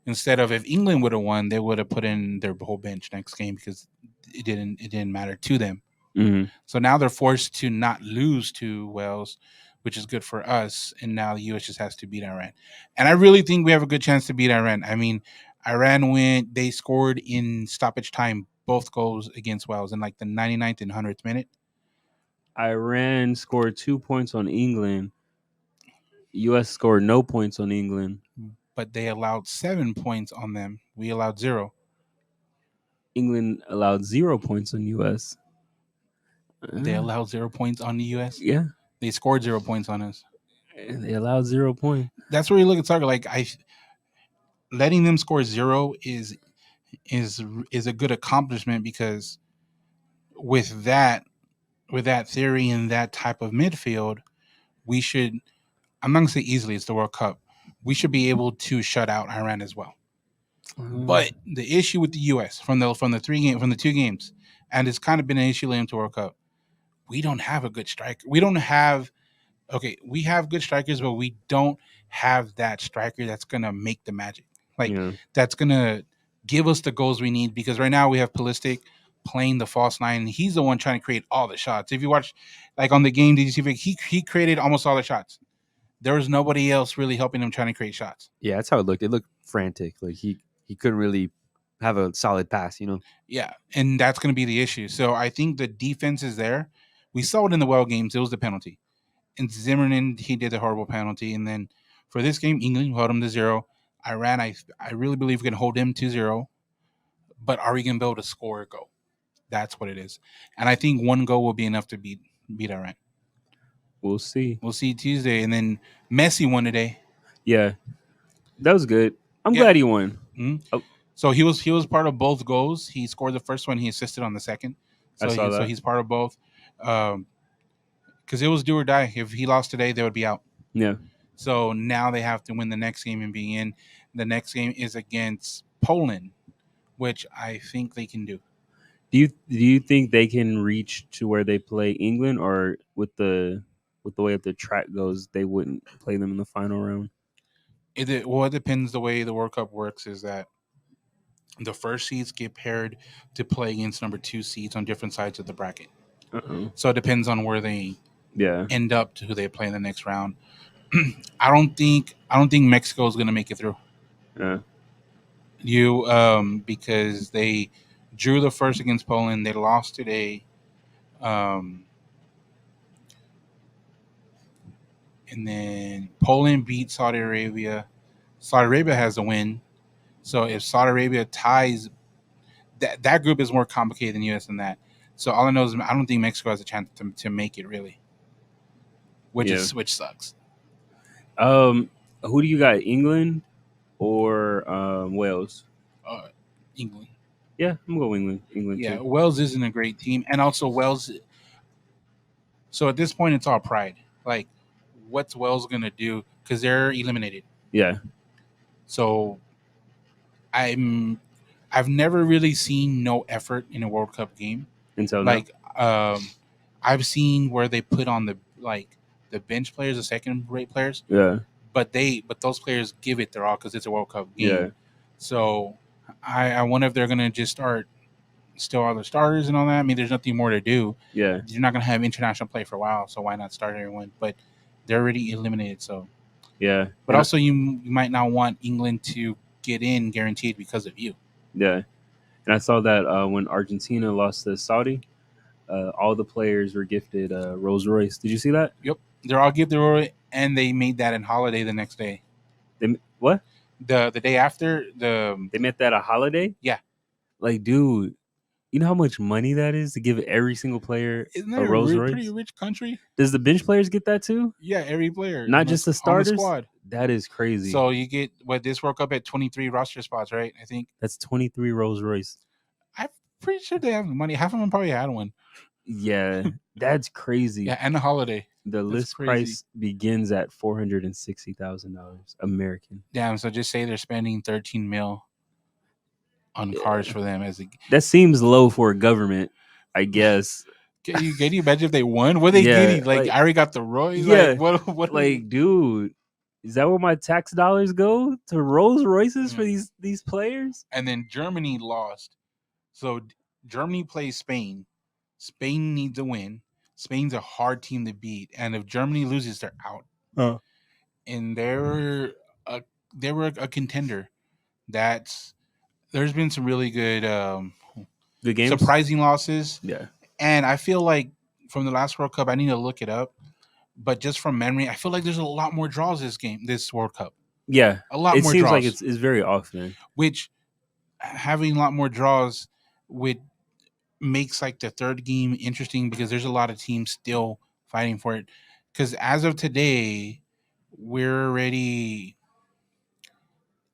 Instead of, if England would have won, they would have put in their whole bench next game because it didn't matter to them. So now they're forced to not lose to Wales, which is good for us. And now the US just has to beat Iran. And I really think we have a good chance to beat Iran. I mean, Iran they scored in stoppage time both goals against Wales in like the 99th and 100th minute. Iran scored 2 points on England. US scored no points on England. But they allowed 7 points on them. We allowed 0. England allowed 0 points on US. They allowed 0 points on the US? Yeah. They scored 0 points on us. They allowed 0 points. That's where you look at soccer. Like letting them score 0 is a good accomplishment, because with that theory and that type of midfield, we should I'm not gonna say easily. It's the World Cup. We should be able to shut out Iran as well. But the issue with the U.S. from the 2 games, and it's kind of been an issue leading to World Cup. We don't have a good striker. We have good strikers, but we don't have that striker that's gonna make the magic. That's gonna give us the goals we need. Because right now we have Pulisic playing the false nine, and he's the one trying to create all the shots. If you watch, like on the game, did you see he created almost all the shots? There was nobody else really helping him trying to create shots. Yeah, that's how it looked. It looked frantic. Like he couldn't really have a solid pass, Yeah, and that's going to be the issue. So I think the defense is there. We saw it in the Wales games. It was the penalty. And Zimmerman, he did a horrible penalty. And then for this game, England held him to 0. Iran, I really believe we can hold him to 0. But are we going to be able to score a goal? That's what it is. And I think 1 goal will be enough to beat Iran. We'll see. We'll see Tuesday. And then Messi won today. Yeah, that was good. I'm glad he won. Mm-hmm. Oh. So he was part of both goals. He scored the first one. He assisted on the second. So so he's part of both. Because it was do or die. If he lost today, they would be out. Yeah. So now they have to win the next game and be in. The next game is against Poland, which I think they can do. Do you think they can reach to where they play England, or with the way that the track goes, they wouldn't play them in the final round? It depends. The way the World Cup works is that the first seeds get paired to play against number 2 seeds on different sides of the bracket. So it depends on where they end up to who they play in the next round. I don't think Mexico is going to make it through. Because they drew the first against Poland. They lost today. And then Poland beat Saudi Arabia. Saudi Arabia has a win. So if Saudi Arabia ties, that group is more complicated than U.S. in that. So all I know is I don't think Mexico has a chance to make it, really, which sucks. Who do you got, England or Wales? England. Yeah, I'm going England. England. Yeah, too. Wales isn't a great team, and also Wales. So at this point, it's all pride. Like, what's Wales gonna do? Because they're eliminated. Yeah. So I've never really seen no effort in a World Cup game. Until I've seen where they put on the bench players, the second-rate players. Yeah. But those players give it their all because it's a World Cup game. Yeah. So I wonder if they're gonna just start still all the starters and all that. I mean, there's nothing more to do. Yeah. You're not gonna have international play for a while, so why not start everyone? But they're already eliminated, so yeah. But also, you might not want England to get in guaranteed because of you. Yeah. And I saw that when Argentina lost to Saudi, all the players were gifted Rolls Royce. Did you see that? Yep. They're all gifted Rolls, and they made that in holiday the next day. What? The day after they made that a holiday? Yeah. Like, dude, you know how much money that is to give every single player a Rolls Royce? Pretty rich country. Does the bench players get that too? Yeah, every player. Not just the starters? On the squad. That is crazy. So you get this World Cup at 23 roster spots, right? I think. That's 23 Rolls Royce. I'm pretty sure they have money. Half of them probably had one. Yeah, that's crazy. Yeah, and the holiday. The list price begins at $460,000 American. Damn, so just say they're spending $13 million on cars for them that seems low for a government, I guess. Can you imagine if they won? What are they getting? Like, I already got the Royce. Yeah. Like, what? Like, dude, is that where my tax dollars go, to Rolls Royces for these players? And then Germany lost. So Germany plays Spain. Spain needs a win. Spain's a hard team to beat, and if Germany loses, they're out. And they were a contender. There's been some really good games? Surprising losses. Yeah. And I feel like from the last World Cup, I need to look it up, but just from memory, I feel like there's a lot more draws this World Cup. Yeah. A lot more draws. It seems like it's very often. Which, having a lot more draws makes like the third game interesting because there's a lot of teams still fighting for it. Because as of today, we're already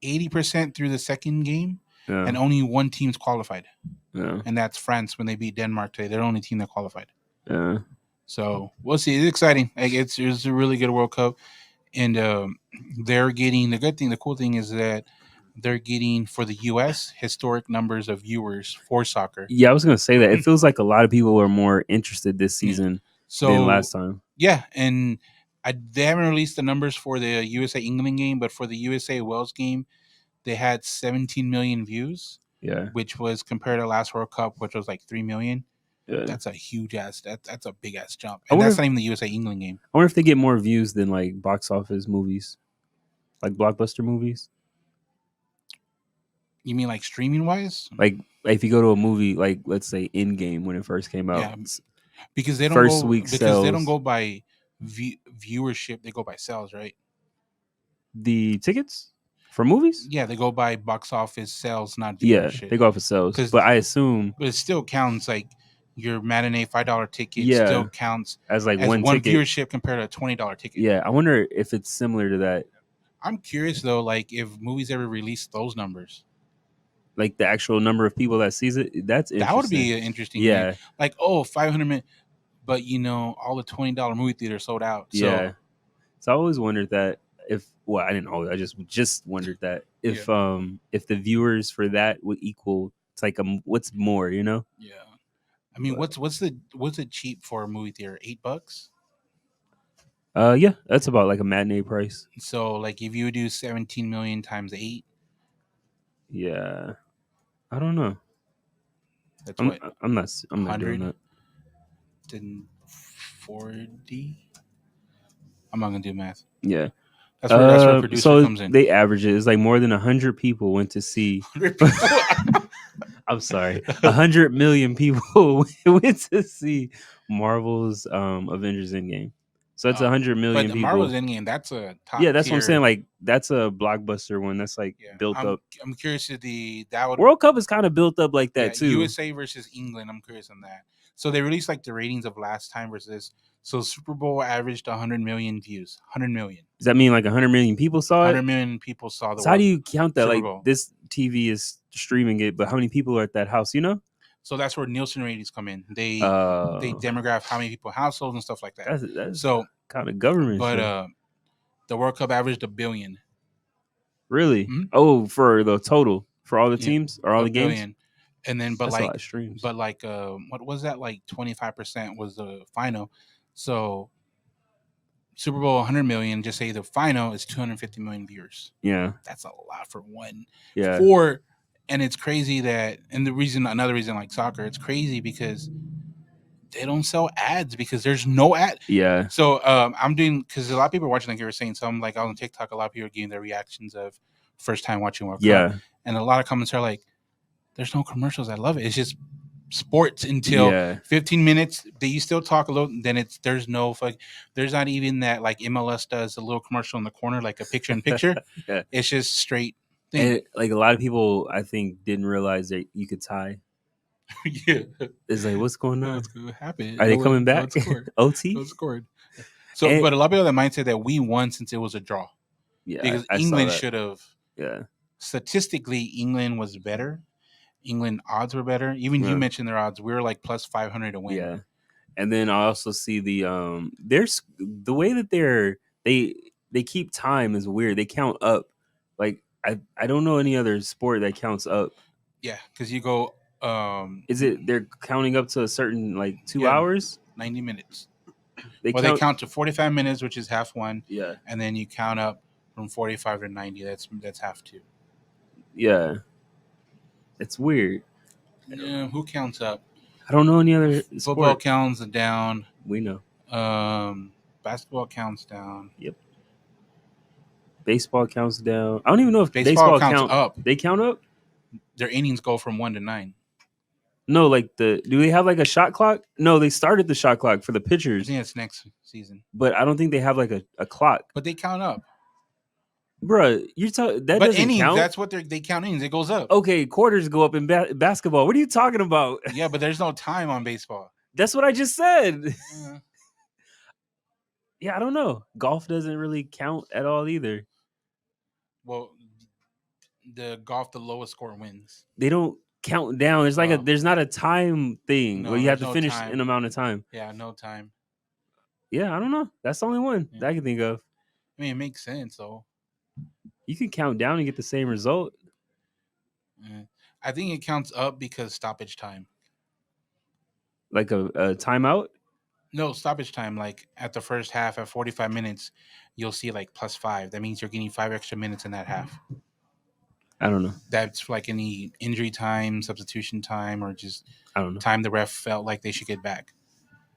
80% through the second game, and only one team's qualified. Yeah. And that's France when they beat Denmark today. They're the only team that qualified. Yeah. So we'll see. It's exciting. Like it's a really good World Cup. and they're getting the good thing. The cool thing is that they're getting for the U.S. historic numbers of viewers for soccer. Yeah, I was gonna say that it feels like a lot of people are more interested this season than last time. Yeah, and they haven't released the numbers for the USA England game, but for the USA Wales game, they had 17 million views. Yeah, which was compared to last World Cup, which was like 3 million. Yeah. That's a huge ass. That's a big ass jump, and that's not even the USA England game. I wonder if they get more views than like box office movies, like blockbuster movies. You mean like streaming wise? Like if you go to a movie, like let's say Endgame when it first came out, yeah, because they don't first week sales. They don't go by viewership; they go by sales, right? The tickets for movies? Yeah, they go by box office sales, not viewership. Yeah, they go off of sales. But I assume, but it still counts like your matinee $5 ticket. Still counts as like one ticket. Viewership compared to a $20 ticket. Yeah, I wonder if it's similar to that. I'm curious though, like if movies ever release those numbers. Like the actual number of people that sees it, that would be an interesting. Yeah, game. Like 500 minutes, but all the $20 movie theaters sold out. So. Yeah, so I always wondered that if I didn't know, I just wondered that if the viewers for that would equal to like what's more, Yeah, I mean, what's it cheap for a movie theater? $8. Yeah, that's about like a matinee price. So like if you do 17 million times 8. Yeah. I don't know. That's I'm not doing that. Then 40. I'm not gonna do math. Yeah. That's where producer comes in. They average it. It's like more than 100 people went to see. I'm sorry. 100 million people went to see Marvel's Avengers Endgame. So it's 100 million people. Marvel's Endgame, that's a top. Yeah, that's what I'm saying. Like that's a blockbuster one. That's like built up. I'm curious if World Cup is kind of built up like that too. USA versus England. I'm curious on that. So they released like the ratings of last time versus. So Super Bowl averaged 100 million views. 100 million. Does that mean like 100 million people saw it? 100 million people saw the. So how do you count that? Like this TV is streaming it, but how many people are at that house? So that's where Nielsen ratings come in. They demograph how many people households and stuff like that. That's so kind of government. But the World Cup averaged 1 billion. Really? Mm-hmm. Oh, for the total for all the teams or all the games. Billion. And then, but that's like, a lot of streams. But like, what was that? Like 25% was the final. So Super Bowl 100 million. Just say the final is 250 million viewers. Yeah, that's a lot for one. Yeah. And it's crazy that, and another reason like soccer, it's crazy because they don't sell ads because there's no ad. Yeah. So I'm doing, because a lot of people are watching, like you were saying, so I'm like on TikTok, a lot of people are giving their reactions of first time watching World Cup. And a lot of comments are like, there's no commercials. I love it. It's just sports until 15 minutes. You still talk a little, then there's not even that like MLS does a little commercial in the corner, like a picture in picture. It's just straight. And like a lot of people, I think, didn't realize that you could tie. It's like, what's going on? What's going to happen? Are they coming back? OT? Scored. So, but a lot of people have the mindset that we won since it was a draw. Yeah, because England should have. Yeah. Statistically, England was better. England odds were better. Even you mentioned their odds. We were like plus 500 to win. Yeah. And then I also see there's the way that they keep time is weird. They count up. Like I don't know any other sport that counts up. Yeah, because you go. Is it they're counting up to a certain like 2 hours? 90 minutes. They count to 45 minutes, which is half one. Yeah, and then you count up from 45 to 90. That's half two. Yeah, it's weird. Yeah, who counts up? I don't know any other Football sport. Counts down. We know. Basketball counts down. Yep. Baseball counts down. I don't even know if baseball counts up. They count up. Their innings go from 1 to 9. No, like do they have like a shot clock? No, they started the shot clock for the pitchers. I think it's next season. But I don't think they have like a clock. But they count up. Bruh, you're talking that but doesn't innings, count. That's what they count innings. It goes up. Okay, quarters go up in basketball. What are you talking about? Yeah, but there's no time on baseball. That's what I just said. Yeah, I don't know. Golf doesn't really count at all either. Well, the lowest score wins. They don't count down. There's like there's not a time thing where you have to finish an amount of time. Yeah, no time. Yeah, I don't know. That's the only one that I can think of. I mean, it makes sense though. You can count down and get the same result. I think it counts up because stoppage time. Like a timeout? No, stoppage time. Like at the first half, at 45 minutes, you'll see like +5. That means you're getting 5 extra minutes in that half. I don't know. That's like any injury time, substitution time, or just I don't know. Time the ref felt like they should get back.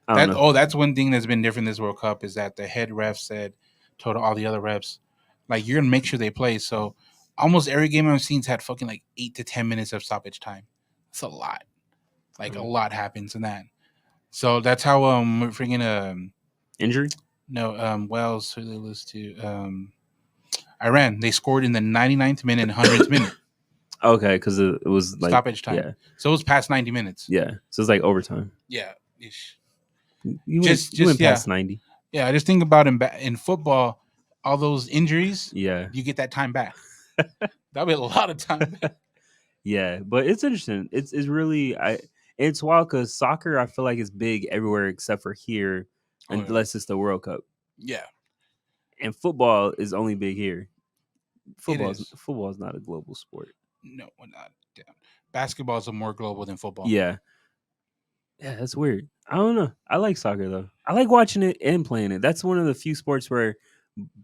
I don't know. That's one thing that's been different this World Cup is that the head ref told all the other refs, like, you're gonna make sure they play. So almost every game I've seen's had fucking like 8 to 10 minutes of stoppage time. That's a lot. Like a lot happens in that. So that's how freaking injury? No, Wales, who they lose to Iran. They scored in the 99th minute and 100th minute. Okay, because it was like stoppage time. Yeah. So it was past 90 minutes. Yeah. So it's like overtime. Yeah. You went past 90. Yeah, I just think about in football, all those injuries. Yeah. You get that time back. That'll be a lot of time back. Yeah, but it's interesting. It's really it's wild because soccer I feel like is big everywhere except for here, unless it's the World Cup. Yeah. And football is only big here. Football is not a global sport. No, not. Basketball is more global than football. Yeah. Yeah, that's weird. I don't know. I like soccer though. I like watching it and playing it. That's one of the few sports where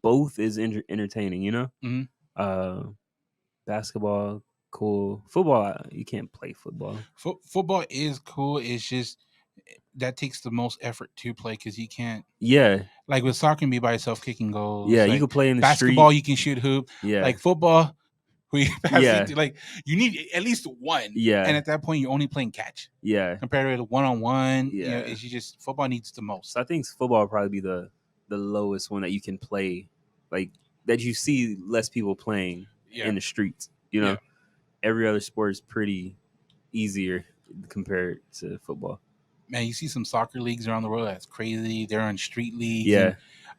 both is entertaining. You know. Mm-hmm. Basketball, cool. Football, you can't play football. Football is cool. It's just that takes the most effort to play because you can't. Yeah. Like with soccer, you can be by yourself kicking goals. Yeah, like you can play in the basketball. street. You can shoot hoop. Yeah. Like football. Yeah. Like you need at least one. Yeah. And at that point, you're only playing catch. Yeah. Compared to one-on-one. Yeah. You know, it's just football needs the most. So I think football will probably be the lowest one that you can play, like that you see less people playing in the streets. You know, every other sport is pretty easier compared to football. Man, you see some soccer leagues around the world that's crazy. They're on street leagues. Yeah.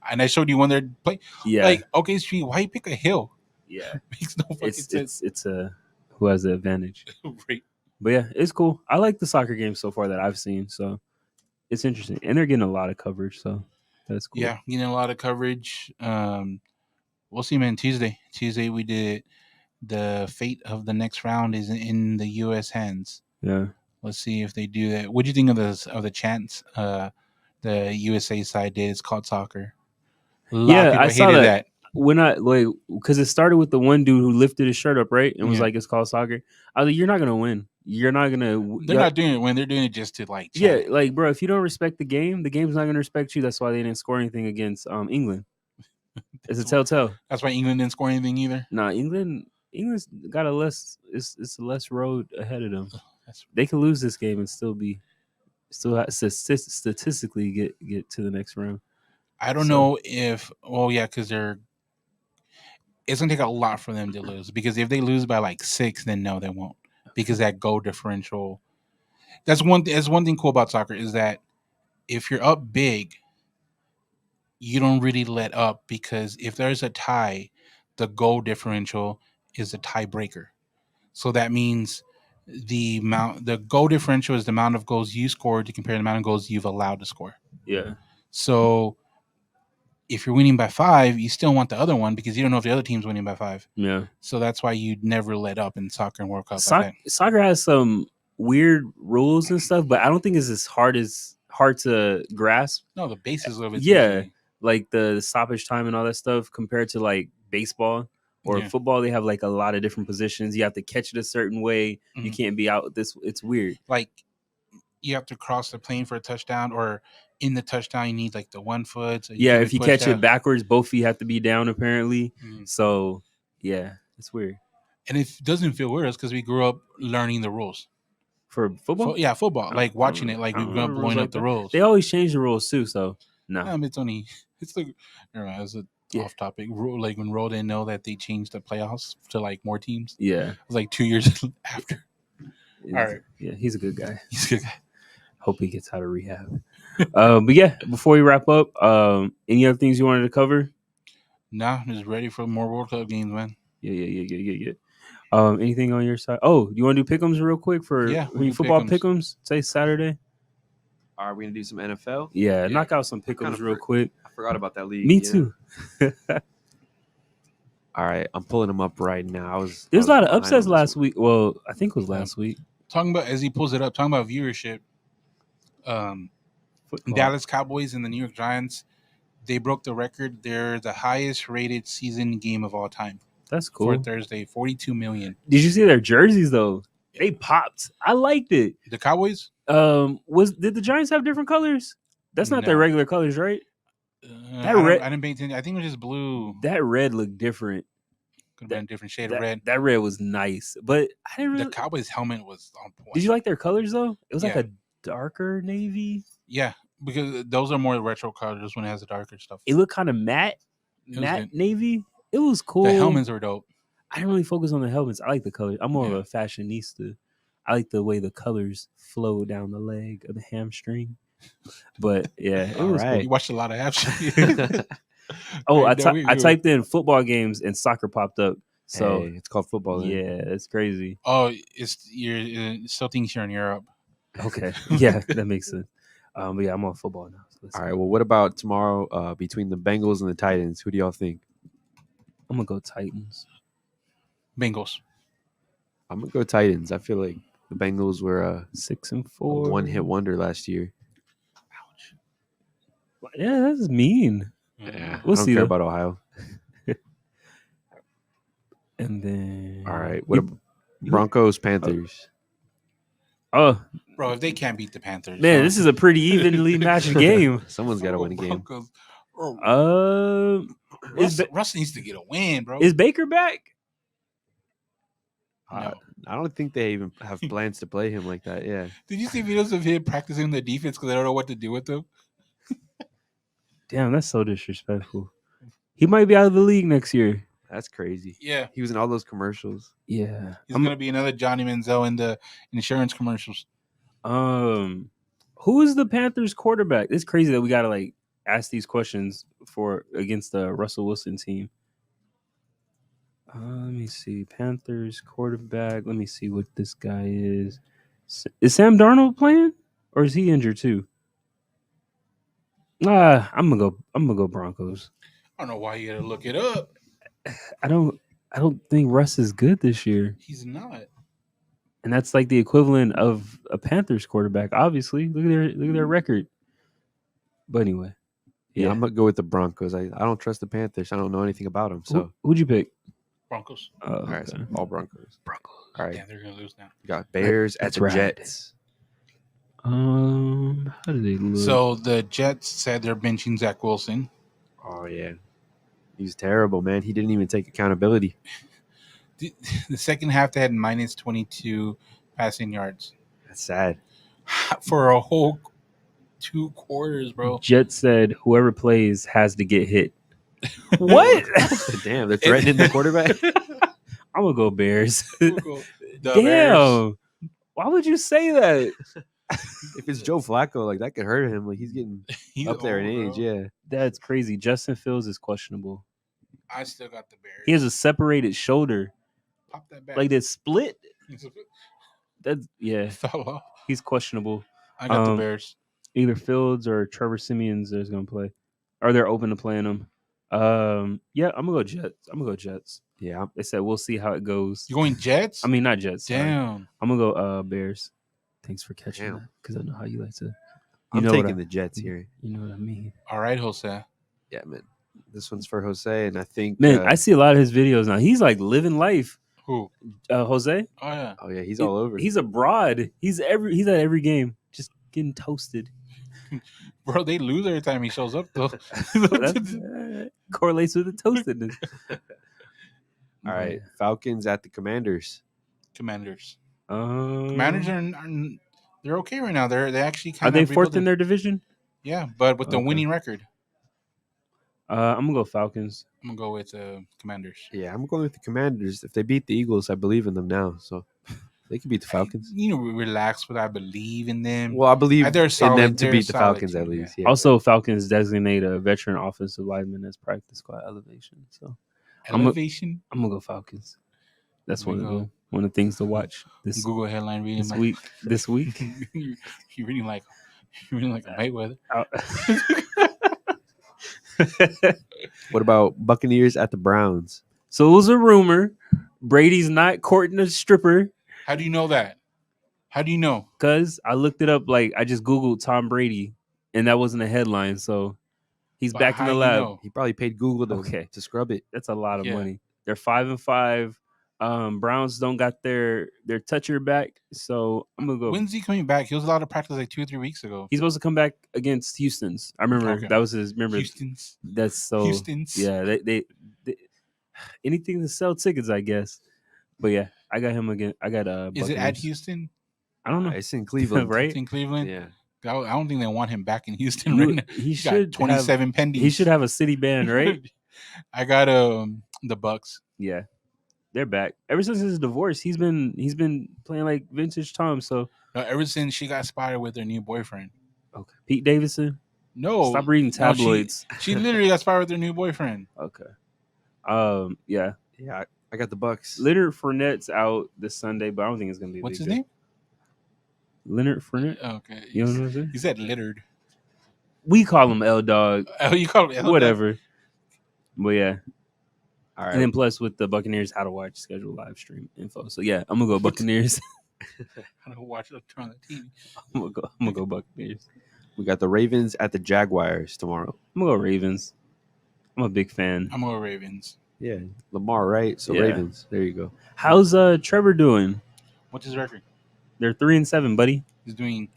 And I showed you one they're playing. Yeah. Like, okay, street, why you pick a hill? Yeah. Makes no fucking sense. It's who has the advantage. Right. But yeah, it's cool. I like the soccer games so far that I've seen. So it's interesting. And they're getting a lot of coverage. So that's cool. Yeah, getting a lot of coverage. We'll see, man. Tuesday we did the fate of the next round is in the U.S. hands. Yeah. Let's see if they do that. What do you think of the chants the USA side did? It's called soccer. I saw that. When because it started with the one dude who lifted his shirt up, right, and was like, "It's called soccer." I was like, "You're not gonna win. You're not gonna." They're not doing it when they're doing it just to like. Yeah, like bro, if you don't respect the game's not gonna respect you. That's why they didn't score anything against England. It's a telltale. That's why England didn't score anything either. Nah, England's got it's a less road ahead of them. They could lose this game and still statistically get to the next round. I don't know if because it's gonna take a lot for them to lose, because if they lose by like 6, then no, they won't, because that goal differential. That's one thing cool about soccer is that if you're up big, you don't really let up, because if there's a tie, the goal differential is a tiebreaker. So that means the goal differential is the amount of goals you scored to compare the amount of goals you've allowed to score. Yeah. So if you're winning by 5, you still want the other one, because you don't know if the other team's winning by 5. Yeah. So that's why you never let up in soccer and World Cup. Soccer has some weird rules and stuff, but I don't think it's as hard to grasp. No, the basis of it. Yeah. Like the stoppage time and all that stuff compared to like baseball or football. They have like a lot of different positions. You have to catch it a certain way. Mm-hmm. You can't be out it's weird. Like you have to cross the plane for a touchdown, or in the touchdown you need like the 1 foot. So if you catch it backwards, both feet have to be down apparently. Mm-hmm. So yeah, it's weird. And it doesn't feel weird because we grew up learning the rules. For football? Football. Like watching it, like we grew up blowing up the rules. They always change the rules too, so no. It's like, it's an off topic rule. Like when Roll didn't know that they changed the playoffs to like more teams. Yeah. It was like 2 years after. All right. Yeah, he's a good guy. Hope he gets out of rehab. But yeah, before we wrap up, any other things you wanted to cover? Nah, I'm just ready for more World Cup games, man. Yeah. Anything on your side? Oh, you want to do pick'ems real quick for football pick'ems? Say Saturday. Are we gonna do some NFL? Yeah, knock out some pickles real quick. I forgot about that league. Me too. All right, I'm pulling them up right now. There's a lot of upsets last week. Well, I think it was last week. Talking about, as he pulls it up, talking about viewership. Dallas Cowboys and the New York Giants, they broke the record. They're the highest rated season game of all time. That's cool. For Thursday, 42 million. Did you see their jerseys though? They popped. I liked it. The Cowboys? Did the Giants have different colors? That's not their regular colors, right? That red, I didn't pay attention. I think it was just blue. That red looked different. Could have been a different shade of red. That red was nice, but I didn't really... The Cowboys helmet was on point. Did you like their colors though? It was like a darker navy. Yeah, because those are more retro colors when it has the darker stuff. It looked kind of matte navy. It was cool. The helmets were dope. I didn't really focus on the helmets. I like the colors. I'm more of a fashionista. I like the way the colors flow down the leg of the hamstring. But yeah, it was cool. You watched a lot of hamstring. I typed in football games and soccer popped up. So it's called football. Then. Yeah, it's crazy. Oh, you're still thinks you're in Europe. Okay, yeah, that makes sense. But yeah, I'm on football now. So all right. Well, what about tomorrow between the Bengals and the Titans? Who do y'all think? I'm gonna go Titans. Bengals. I'm gonna go Titans. I feel like the Bengals were 6-4, one-hit wonder last year. Ouch. Yeah, that's mean. Yeah, we'll see. I don't care about Ohio. And then, all right, what about Broncos Panthers? Oh, bro, if they can't beat the Panthers, man, this is a pretty evenly matched game. Someone's got to win a game. Russ needs to get a win, bro. Is Baker back? No. I don't think they even have plans to play him like that. Yeah. Did you see videos of him practicing the defense because they don't know what to do with him? Damn, that's so disrespectful. He might be out of the league next year. That's crazy. Yeah. He was in all those commercials. Yeah. He's going to be another Johnny Manziel in the insurance commercials. Who is the Panthers quarterback? It's crazy that we got to ask these questions against the Russell Wilson team. Let me see. Panthers quarterback. Let me see what this guy is. Is Sam Darnold playing, or is he injured too? I'm gonna go Broncos. I don't know why you gotta look it up. I don't think Russ is good this year. He's not. And that's the equivalent of a Panthers quarterback. Obviously, look at their record. But anyway, yeah, I'm gonna go with the Broncos. I don't trust the Panthers. I don't know anything about them. So who'd you pick? Broncos. All right, so all Broncos. All right. Yeah, they're gonna lose now. You got Bears at the Jets. How do they look? So the Jets said they're benching Zach Wilson. Oh yeah, he's terrible, man. He didn't even take accountability. The second half they had minus 22 passing yards. That's sad. For a whole 2 quarters, bro. Jets said whoever plays has to get hit. What? Damn, they're threatening the quarterback. I'm gonna go Bears. Damn. Bears. Why would you say that? If it's Joe Flacco, that could hurt him. He's getting up there in age. Bro. Yeah, that's crazy. Justin Fields is questionable. I still got the Bears. He has a separated shoulder. Pop that back. That split. That's Fell off. He's questionable. I got the Bears. Either Fields or Trevor Siemian is gonna play, or they're open to playing them. Yeah, I'm gonna go Jets. Yeah, they said we'll see how it goes. You going Jets? I mean, not Jets. Damn. Sorry. I'm gonna go Bears. Thanks for catching that, because I know how you like to. I'm taking the Jets here. You know what I mean. All right, Jose. Yeah, man. This one's for Jose, and I think I see a lot of his videos now. He's living life. Who? Jose. Oh yeah. Oh yeah. He's all over. He's abroad. He's at every game, just getting toasted. Bro, they lose every time he shows up, though. That correlates with the toastedness. All right, Falcons at the Commanders. Commanders are they're okay right now. They actually are they fourth in their division? Yeah, but with the winning record. I'm gonna go Falcons. I'm gonna go with Commanders. Yeah, I'm going with the Commanders. If they beat the Eagles, I believe in them now. So they can beat the Falcons. Relax, but I believe in them. Well, I believe in them to beat the Falcons at least. Yeah. Also, Falcons designate a veteran offensive lineman as practice squad elevation. So elevation. I'm gonna go Falcons. That's one of the things to watch. This Google headline reading this week. You're reading You mean like a Mayweather? What about Buccaneers at the Browns? So it was a rumor. Brady's not courting a stripper. How do you know that? How do you know? Because I looked it up. Like I just Googled Tom Brady, and that wasn't a headline. So he's back in the lab. Know? He probably paid Google to scrub it. That's a lot of money. They're 5-5. Browns don't got their toucher back, so I'm gonna go. When's he coming back? He was allowed to practice like 2 or 3 weeks ago. He's supposed to come back against Houston's. I remember that was his. Remember Houston's. That's so. Houston's. Yeah, they anything to sell tickets, I guess. But yeah, I got him again. I got Is it at Houston? I don't know. It's in Cleveland, right? It's in Cleveland. Yeah. I don't think they want him back in Houston right now. He should 27 pending. He should have a city band, right? I got the Bucks. Yeah. They're back. Ever since his divorce, he's been playing like vintage Tom. So ever since she got spotted with her new boyfriend. Okay. Pete Davidson? No. Stop reading tabloids. No, she literally got spotted with her new boyfriend. Okay. Yeah. Yeah, I got the Bucks. Leonard Fournette's out this Sunday, but I don't think it's gonna be. What's his name? Leonard Fournette. Okay. You know what I'm saying? He said littered. We call him L Dog. Oh, you call him L Dog? Whatever. But yeah. All right. And then plus with the Buccaneers how to watch schedule live stream info. So yeah, I'm gonna go Buccaneers. How to watch it on the TV. I'm gonna go Buccaneers. We got the Ravens at the Jaguars tomorrow. I'm gonna go Ravens. I'm a big fan. I'm gonna go Ravens. Yeah, Lamar, right? So Ravens. There you go. How's Trevor doing? What's his record? They're 3-7, buddy. He's doing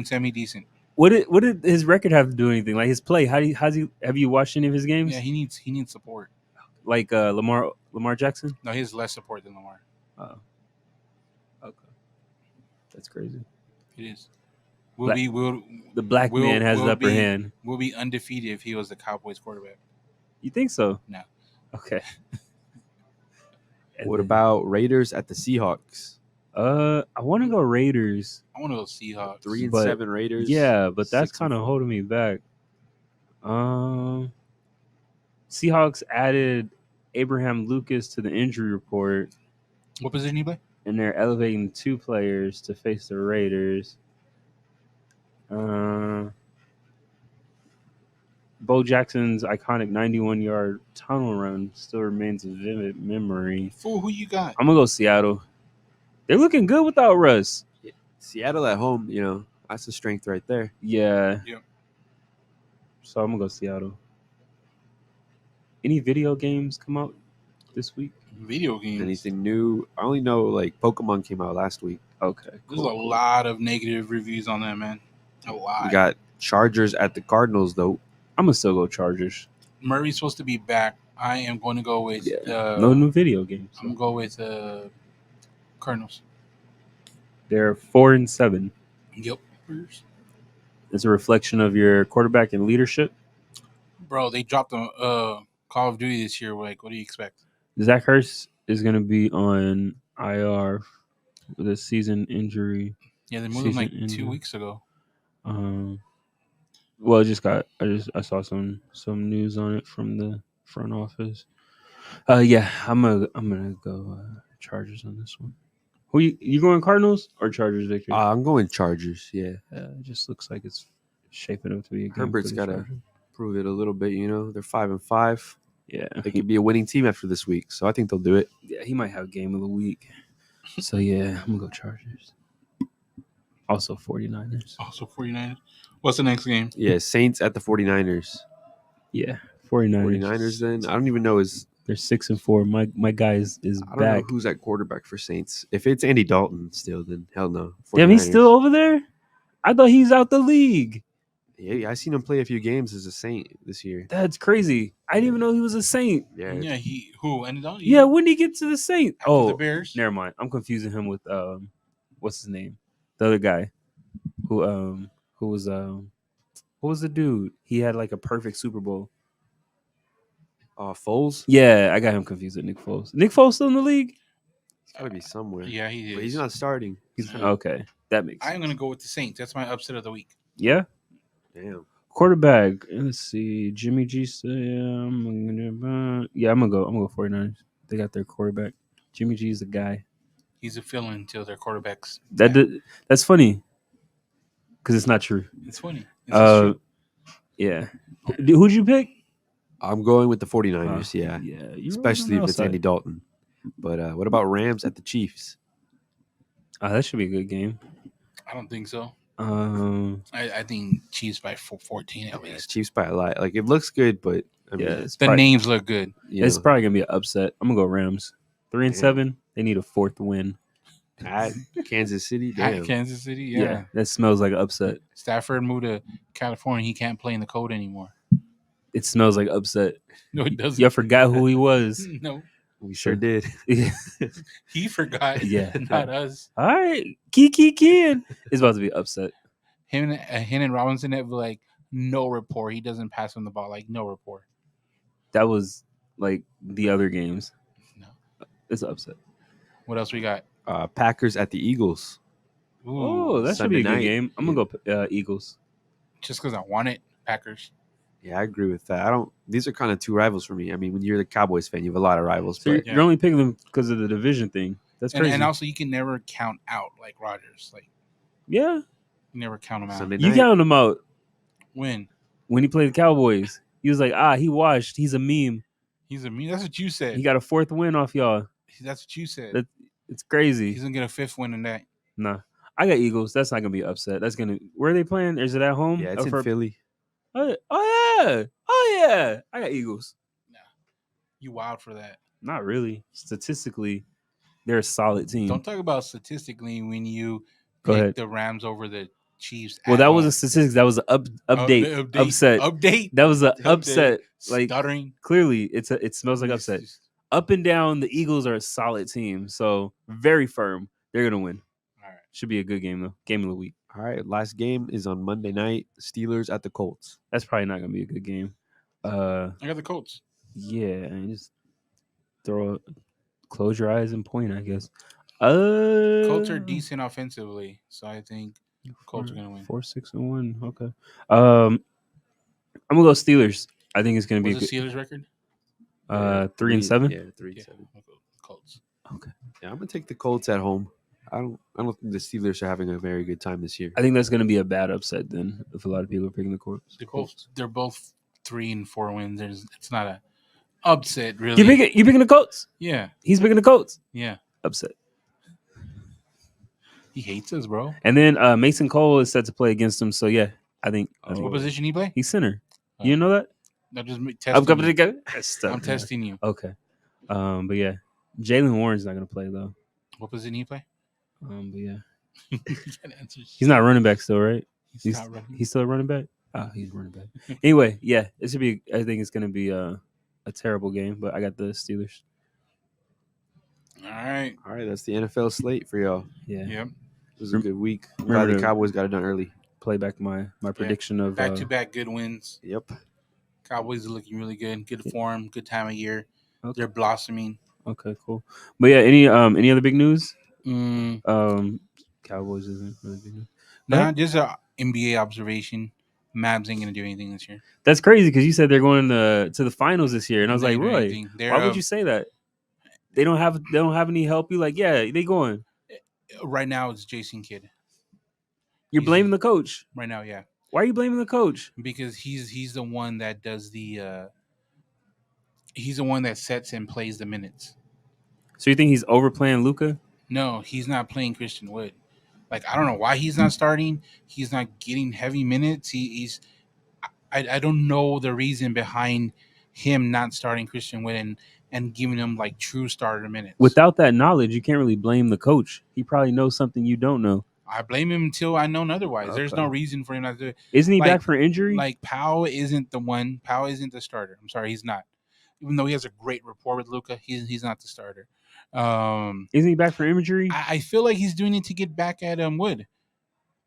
semi decent. What did his record have to do anything? Like his play? Have you watched any of his games? Yeah, he needs support. Like Lamar Jackson? No, he has less support than Lamar. Oh. Okay. That's crazy. It is. The black man has the upper hand. We'll be undefeated if he was the Cowboys quarterback. You think so? No. Okay. What about Raiders at the Seahawks? I want to go Raiders. I want to go Seahawks. 3-7 Raiders. Yeah, but that's kind of holding me back. Seahawks added Abraham Lucas to the injury report. What position he play? And they're elevating 2 players to face the Raiders. Bo Jackson's iconic 91-yard tunnel run still remains a vivid memory. Fool, who you got? I'm going to go Seattle. They're looking good without Russ. Seattle at home, that's a strength right there. Yeah. Yep. So I'm going to go Seattle. Any video games come out this week? Video games? Anything new? I only know Pokemon came out last week. Okay. There's a lot of negative reviews on that, man. A lot. We got Chargers at the Cardinals, though. I'm going to still go Chargers. Murray's supposed to be back. I am going to go with... no new video games. I'm going to go with Cardinals. They're 4-7. Yep. It's a reflection of your quarterback and leadership. Bro, they dropped the Call of Duty this year. What do you expect? Zach Ertz is going to be on IR with a season injury. Yeah, they moved him 2 weeks ago. Well, I saw some news on it from the front office. Yeah, I'm gonna go Chargers on this one. Who you going Cardinals or Chargers, Victor? I'm going Chargers. Yeah, it just looks like it's shaping up to be a game. Herbert's got to prove it a little bit. They're 5-5. Yeah, they could be a winning team after this week, so I think they'll do it. Yeah, he might have game of the week. So yeah, I'm gonna go Chargers. Also 49ers. What's the next game? Yeah, Saints at the 49ers. Yeah, 49ers. 49ers then? I don't even know. They're 6-4. My guy is back. I don't know who's at quarterback for Saints. If it's Andy Dalton still, then hell no. 49ers. Damn, he's still over there? I thought he's out the league. Yeah, I seen him play a few games as a Saint this year. That's crazy. I didn't even know he was a Saint. Yeah, Andy Dalton? Yeah, when did he get to the Saint? After the Bears? Never mind. I'm confusing him with what's his name? The other guy who was what was the dude? He had like a perfect Super Bowl. Foles? Yeah, I got him confused with Nick Foles. Nick Foles still in the league? He's got to be somewhere. Yeah, he is. But he's not starting. Okay. That makes sense. I'm going to go with the Saints. That's my upset of the week. Yeah? Damn. Quarterback. Let's see. Jimmy G. I'm going to go 49ers. They got their quarterback. Jimmy G is the guy. He's a fill-in until their quarterbacks. That's funny. because it's not true. It's funny. True. Yeah. Who'd you pick? I'm going with the 49ers. Yeah. Especially if it's outside. Andy Dalton. But what about Rams at the Chiefs? That should be a good game. I don't think so. I think Chiefs by 14 at least. Chiefs by a lot. Like, it looks good, but I mean, names look good. It's probably gonna be an upset. I'm gonna go Rams. 3-7. They need a 4th win at Kansas City. At Kansas City, yeah. That smells like an upset. Stafford moved to California. He can't play in the cold anymore. It smells like upset. No, it doesn't. Y'all forgot who he was. No. We sure did. He forgot. Yeah. Not us. All right. Keen. It's about to be upset. Him and Robinson have like no rapport. He doesn't pass him the ball. Like no rapport. That was like the other games. No. It's an upset. What else we got? Packers at the Eagles. Ooh, that should be a good game. I'm going to go Eagles. Just because I want it. Packers. Yeah, I agree with that. These are kind of two rivals for me. I mean, when you're the Cowboys fan, you have a lot of rivals. So you're only picking them because of the division thing. That's crazy. And also, you can never count out like Rodgers. Like, yeah, you never count him out. You count him out when he played the Cowboys. He was like, he washed. He's a meme. He's a meme. That's what you said. He got a 4th win off y'all. That's what you said. It's crazy. He's gonna get a 5th win in that. Nah, I got Eagles. That's not gonna be upset. That's gonna. Where are they playing? Is it at home? Yeah, it's in Philly. Oh yeah. I got Eagles. Nah, you wild for that? Not really. Statistically, they're a solid team. Don't talk about statistically when you pick the Rams over the Chiefs. Well, that was a statistics. That was an update. Upset. Update. That was an upset. Like stuttering. Clearly, it smells like upset. Up and down, the Eagles are a solid team. So very firm. They're gonna win. All right. Should be a good game though. Game of the week. All right, last game is on Monday night. Steelers at the Colts. That's probably not gonna be a good game. I got the Colts. Yeah, and just close your eyes and point, I guess. Colts are decent offensively, so I think Colts are gonna win. 4-6-1. Okay. I'm gonna go Steelers. I think it's gonna be a good Steelers record. 3-7. Yeah, 3-7. Colts. Okay. Yeah, I'm gonna take the Colts at home. I don't think the Steelers are having a very good time this year. I think that's going to be a bad upset then if a lot of people are picking the Colts. They're both 3 and 4 wins. It's not a upset really. You picking the Colts? Yeah. He's picking the Colts? Yeah. Upset. He hates us, bro. And then Mason Cole is set to play against him. So yeah, I think. What position he play? He's center. You didn't know that? I'm just testing I'm testing you. Okay. But yeah, Jalen Warren's not going to play though. What position he play? But yeah, he's not running back still, right? He's still a running back. He's running back. Anyway, yeah, it should be. I think it's going to be a terrible game, but I got the Steelers. All right. That's the NFL slate for y'all. Yeah. Yep. It was a good week. Glad the Cowboys got it done early. Play back my prediction of back-to-back good wins. Yep. Cowboys are looking really good. Good form. Good time of year. Okay. They're blossoming. Okay, cool. But yeah, any other big news? Cowboys isn't really big news. Nah, just an NBA observation. Mavs ain't gonna do anything this year. That's crazy because you said they're going to the finals this year, and I was like, Roy, why would you say that? They don't have any help. You like, yeah, they going. Right now, it's Jason Kidd. You're blaming the coach right now, yeah. Why are you blaming the coach? Because he's the one that does he's the one that sets and plays the minutes. So you think he's overplaying Luka? No, he's not playing Christian Wood. Like, I don't know why he's not starting. He's not getting heavy minutes. I don't know the reason behind him not starting Christian Wood and giving him like true starter minutes. Without that knowledge, you can't really blame the coach. He probably knows something you don't know. I blame him until I know otherwise. Okay. There's no reason for him not to. Isn't he back for injury? Like, Powell isn't the one. Powell isn't the starter. I'm sorry, he's not. Even though he has a great rapport with Luka, he's not the starter. Isn't he back for injury? I feel like he's doing it to get back at Wood.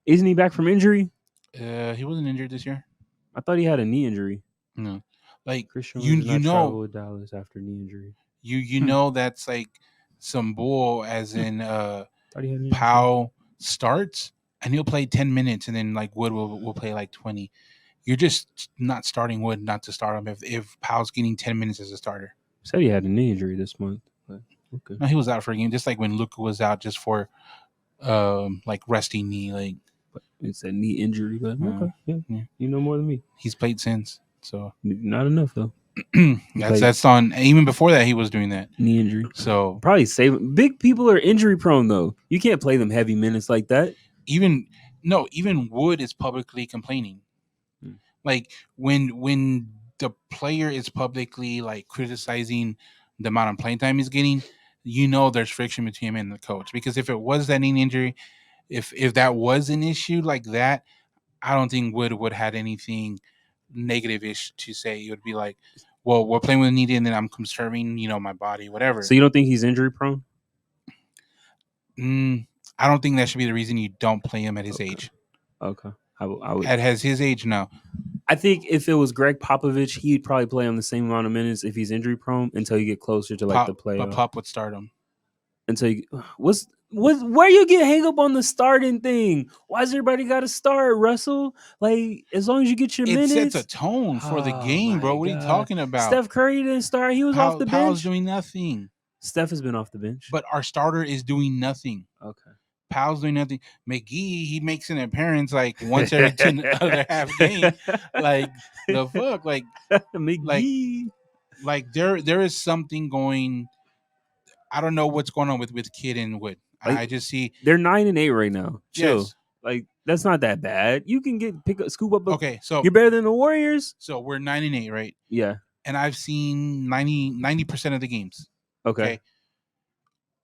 Isn't he back from injury? He wasn't injured this year. I thought he had a knee injury. No, like Christian you know with Dallas after knee injury. You know that's like some bull, as in Powell starts and he'll play 10 minutes and then like Wood will play like 20. You're just not starting Wood not to start him if Powell's getting 10 minutes as a starter. Said he had a knee injury this month. But okay. No, he was out for a game, just like when Luka was out just for like resting knee. Like, It's a knee injury, but okay, yeah, you know more than me. He's played since, so not enough though. that's on. Even before that, he was doing that knee injury. So probably save. Big people are injury prone though. You can't play them heavy minutes like that. Even Wood is publicly complaining. Like when the player is publicly like criticizing the amount of playing time he's getting, there's friction between him and the coach. Because if it was that knee injury, if that was an issue like that, I don't think Wood would have had anything negative-ish to say. It would be like, well, we're playing with a knee and then I'm conserving, my body, whatever. So you don't think he's injury prone? I don't think that should be the reason you don't play him at his age. Okay. I would. At his age, no. I think if it was Greg Popovich, he'd probably play him the same amount of minutes if he's injury prone until you get closer to the playoff. But Pop would start him. Until you where you get hang up on the starting thing? Why does everybody got to start, Russell? Like, as long as you get your minutes, it sets a tone for the game, bro. What are you talking about? Steph Curry didn't start; he was off the bench. Powell's doing nothing. Steph has been off the bench, but our starter is doing nothing. Okay. Powell's doing nothing. McGee, he makes an appearance like once every other half game. Like the fuck, like McGee. Like there is something going. I don't know what's going on with Kidd and Wood. Like, I just see they're 9-8 right now. Chill. Yes. Like that's not that bad. You can scoop up. Okay, so you're better than the Warriors. So we're 9-8, right? Yeah. And I've seen 90% of the games. Okay.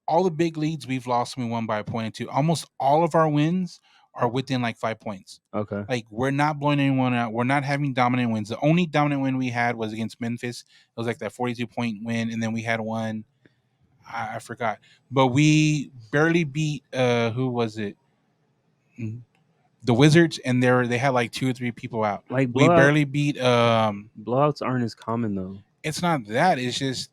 All the big leads we've lost, we won by a point or two. Almost all of our wins are within like 5 points. Okay. Like we're not blowing anyone out. We're not having dominant wins. The only dominant win we had was against Memphis. It was like that 42-point win, and then we had one. I forgot, but we barely beat. Who was it? The Wizards, and they had like 2 or 3 people out. Like we barely beat. Blowouts aren't as common though. It's not that. It's just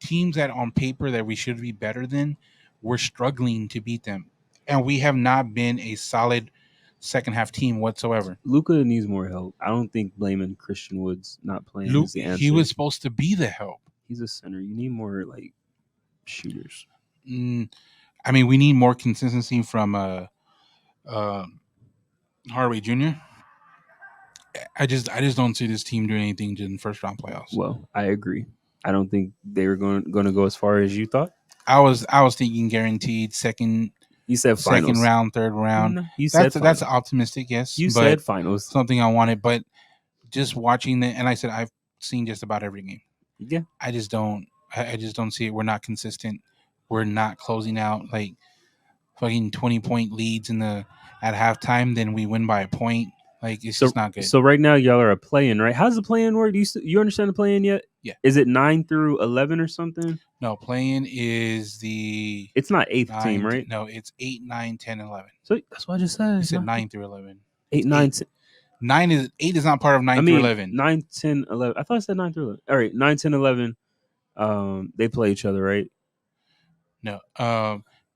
teams that on paper that we should be better than, we're struggling to beat them, and we have not been a solid second half team whatsoever. Luka needs more help. I don't think blaming Christian Wood's not playing is the answer. He was supposed to be the help. He's a center. You need more like shooters. I mean, we need more consistency from Hardaway Jr. I just don't see this team doing anything in first round playoffs. Well, I agree. I don't think they were going to go as far as you thought. I was thinking guaranteed second. You said finals. Second round, third round. No, you said that's optimistic. Yes, you said finals. Something I wanted, but just watching and I said I've seen just about every game. Yeah, I just don't see it. We're not consistent. We're not closing out like fucking 20-point leads at halftime. Then we win by a point. Like it's just not good. So right now y'all are a play-in, right? How's the play-in work? Do you understand the play-in yet? Yeah. Is it 9 through 11 or something? No, play-in is It's not 8th team, right? No, it's 8, 9, 10, 11. So that's what I just said. You said 9 through 11. 8, 9, 10. 8 is not part of 9 through 11. 9, 10, 11. I thought I said 9 through 11. All right, 9, 10, 11. They play each other, right? No.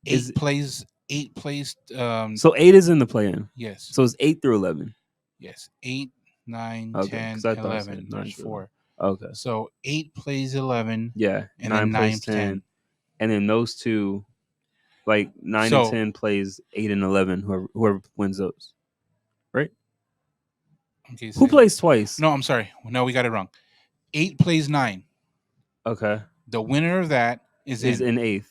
8 plays. So 8 is in the play-in. Yes. So it's 8 through 11. Yes. 8, 9, 10, 11. There's 4. Okay. So 8 plays 11. Yeah. And 9 plays 10. And then those two, like 9 and 10 plays 8 and 11. Whoever wins those, right? Okay. Who plays twice? No, I'm sorry. No, we got it wrong. 8 plays 9. Okay. The winner of that is in 8th.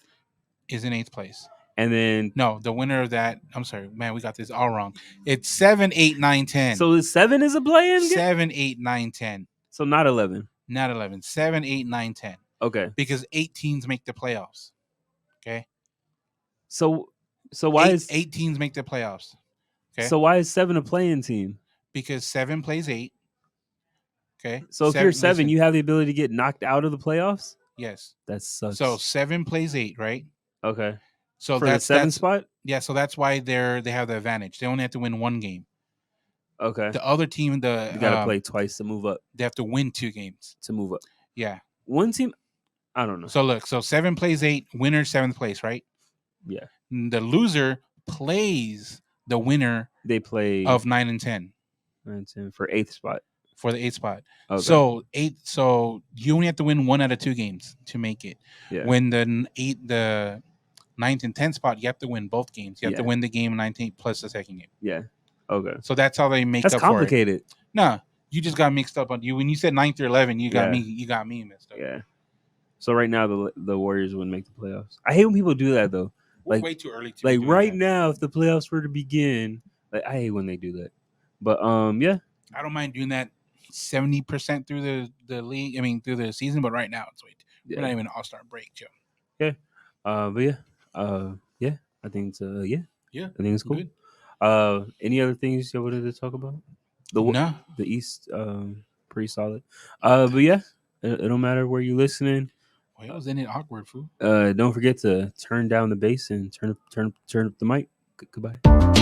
Is in 8th place. And then the winner of that. I'm sorry, man. We got this all wrong. It's 7, 8, 9, 10. So 7 is a play-in game? 7, 8, 9, 10. So not 11. Not 11. 7, 8, 9, 10. Okay. Because 8 teams make the playoffs. Okay. So why is 8 teams make the playoffs? Okay. So why is 7 a play-in team? Because 7 plays 8. Okay. So if you're 7, you have the ability to get knocked out of the playoffs? Yes. That sucks. So 7 plays 8, right? Okay. So for that's the 7 spot? Yeah, so that's why they have the advantage. They only have to win 1 game. Okay. The other team, you gotta play twice to move up. They have to win 2 games to move up. Yeah. One team, I don't know. So look, 7 plays 8, winner 7th place, right? Yeah. The loser plays the winner. They play of 9 and 10. 9 and 10 for 8th spot. For the 8th spot. Okay. So you only have to win 1 out of 2 games to make it. Yeah. When the 9th and 10th spot, you have to win both games. You have to win the game 19th plus the second game. Yeah. Okay. So that's how they make that's up complicated. for it. No, you just got mixed up on you when you said 9th or 11. You got me messed up. Yeah. So right now the Warriors wouldn't make the playoffs. I hate when people do that though. Like way too early. Like right now, if the playoffs were to begin, like I hate when they do that. But yeah, I don't mind doing that 70% through the league. I mean through the season, but right now it's we're not even an all-star break, Joe. Okay. But yeah, I think it's I think it's cool. Good. Any other things you wanted to talk about? The East, pretty solid. But yeah, it don't matter where you're listening. Why wasn't it awkward, fool? Don't forget to turn down the bass and turn up the mic. Goodbye.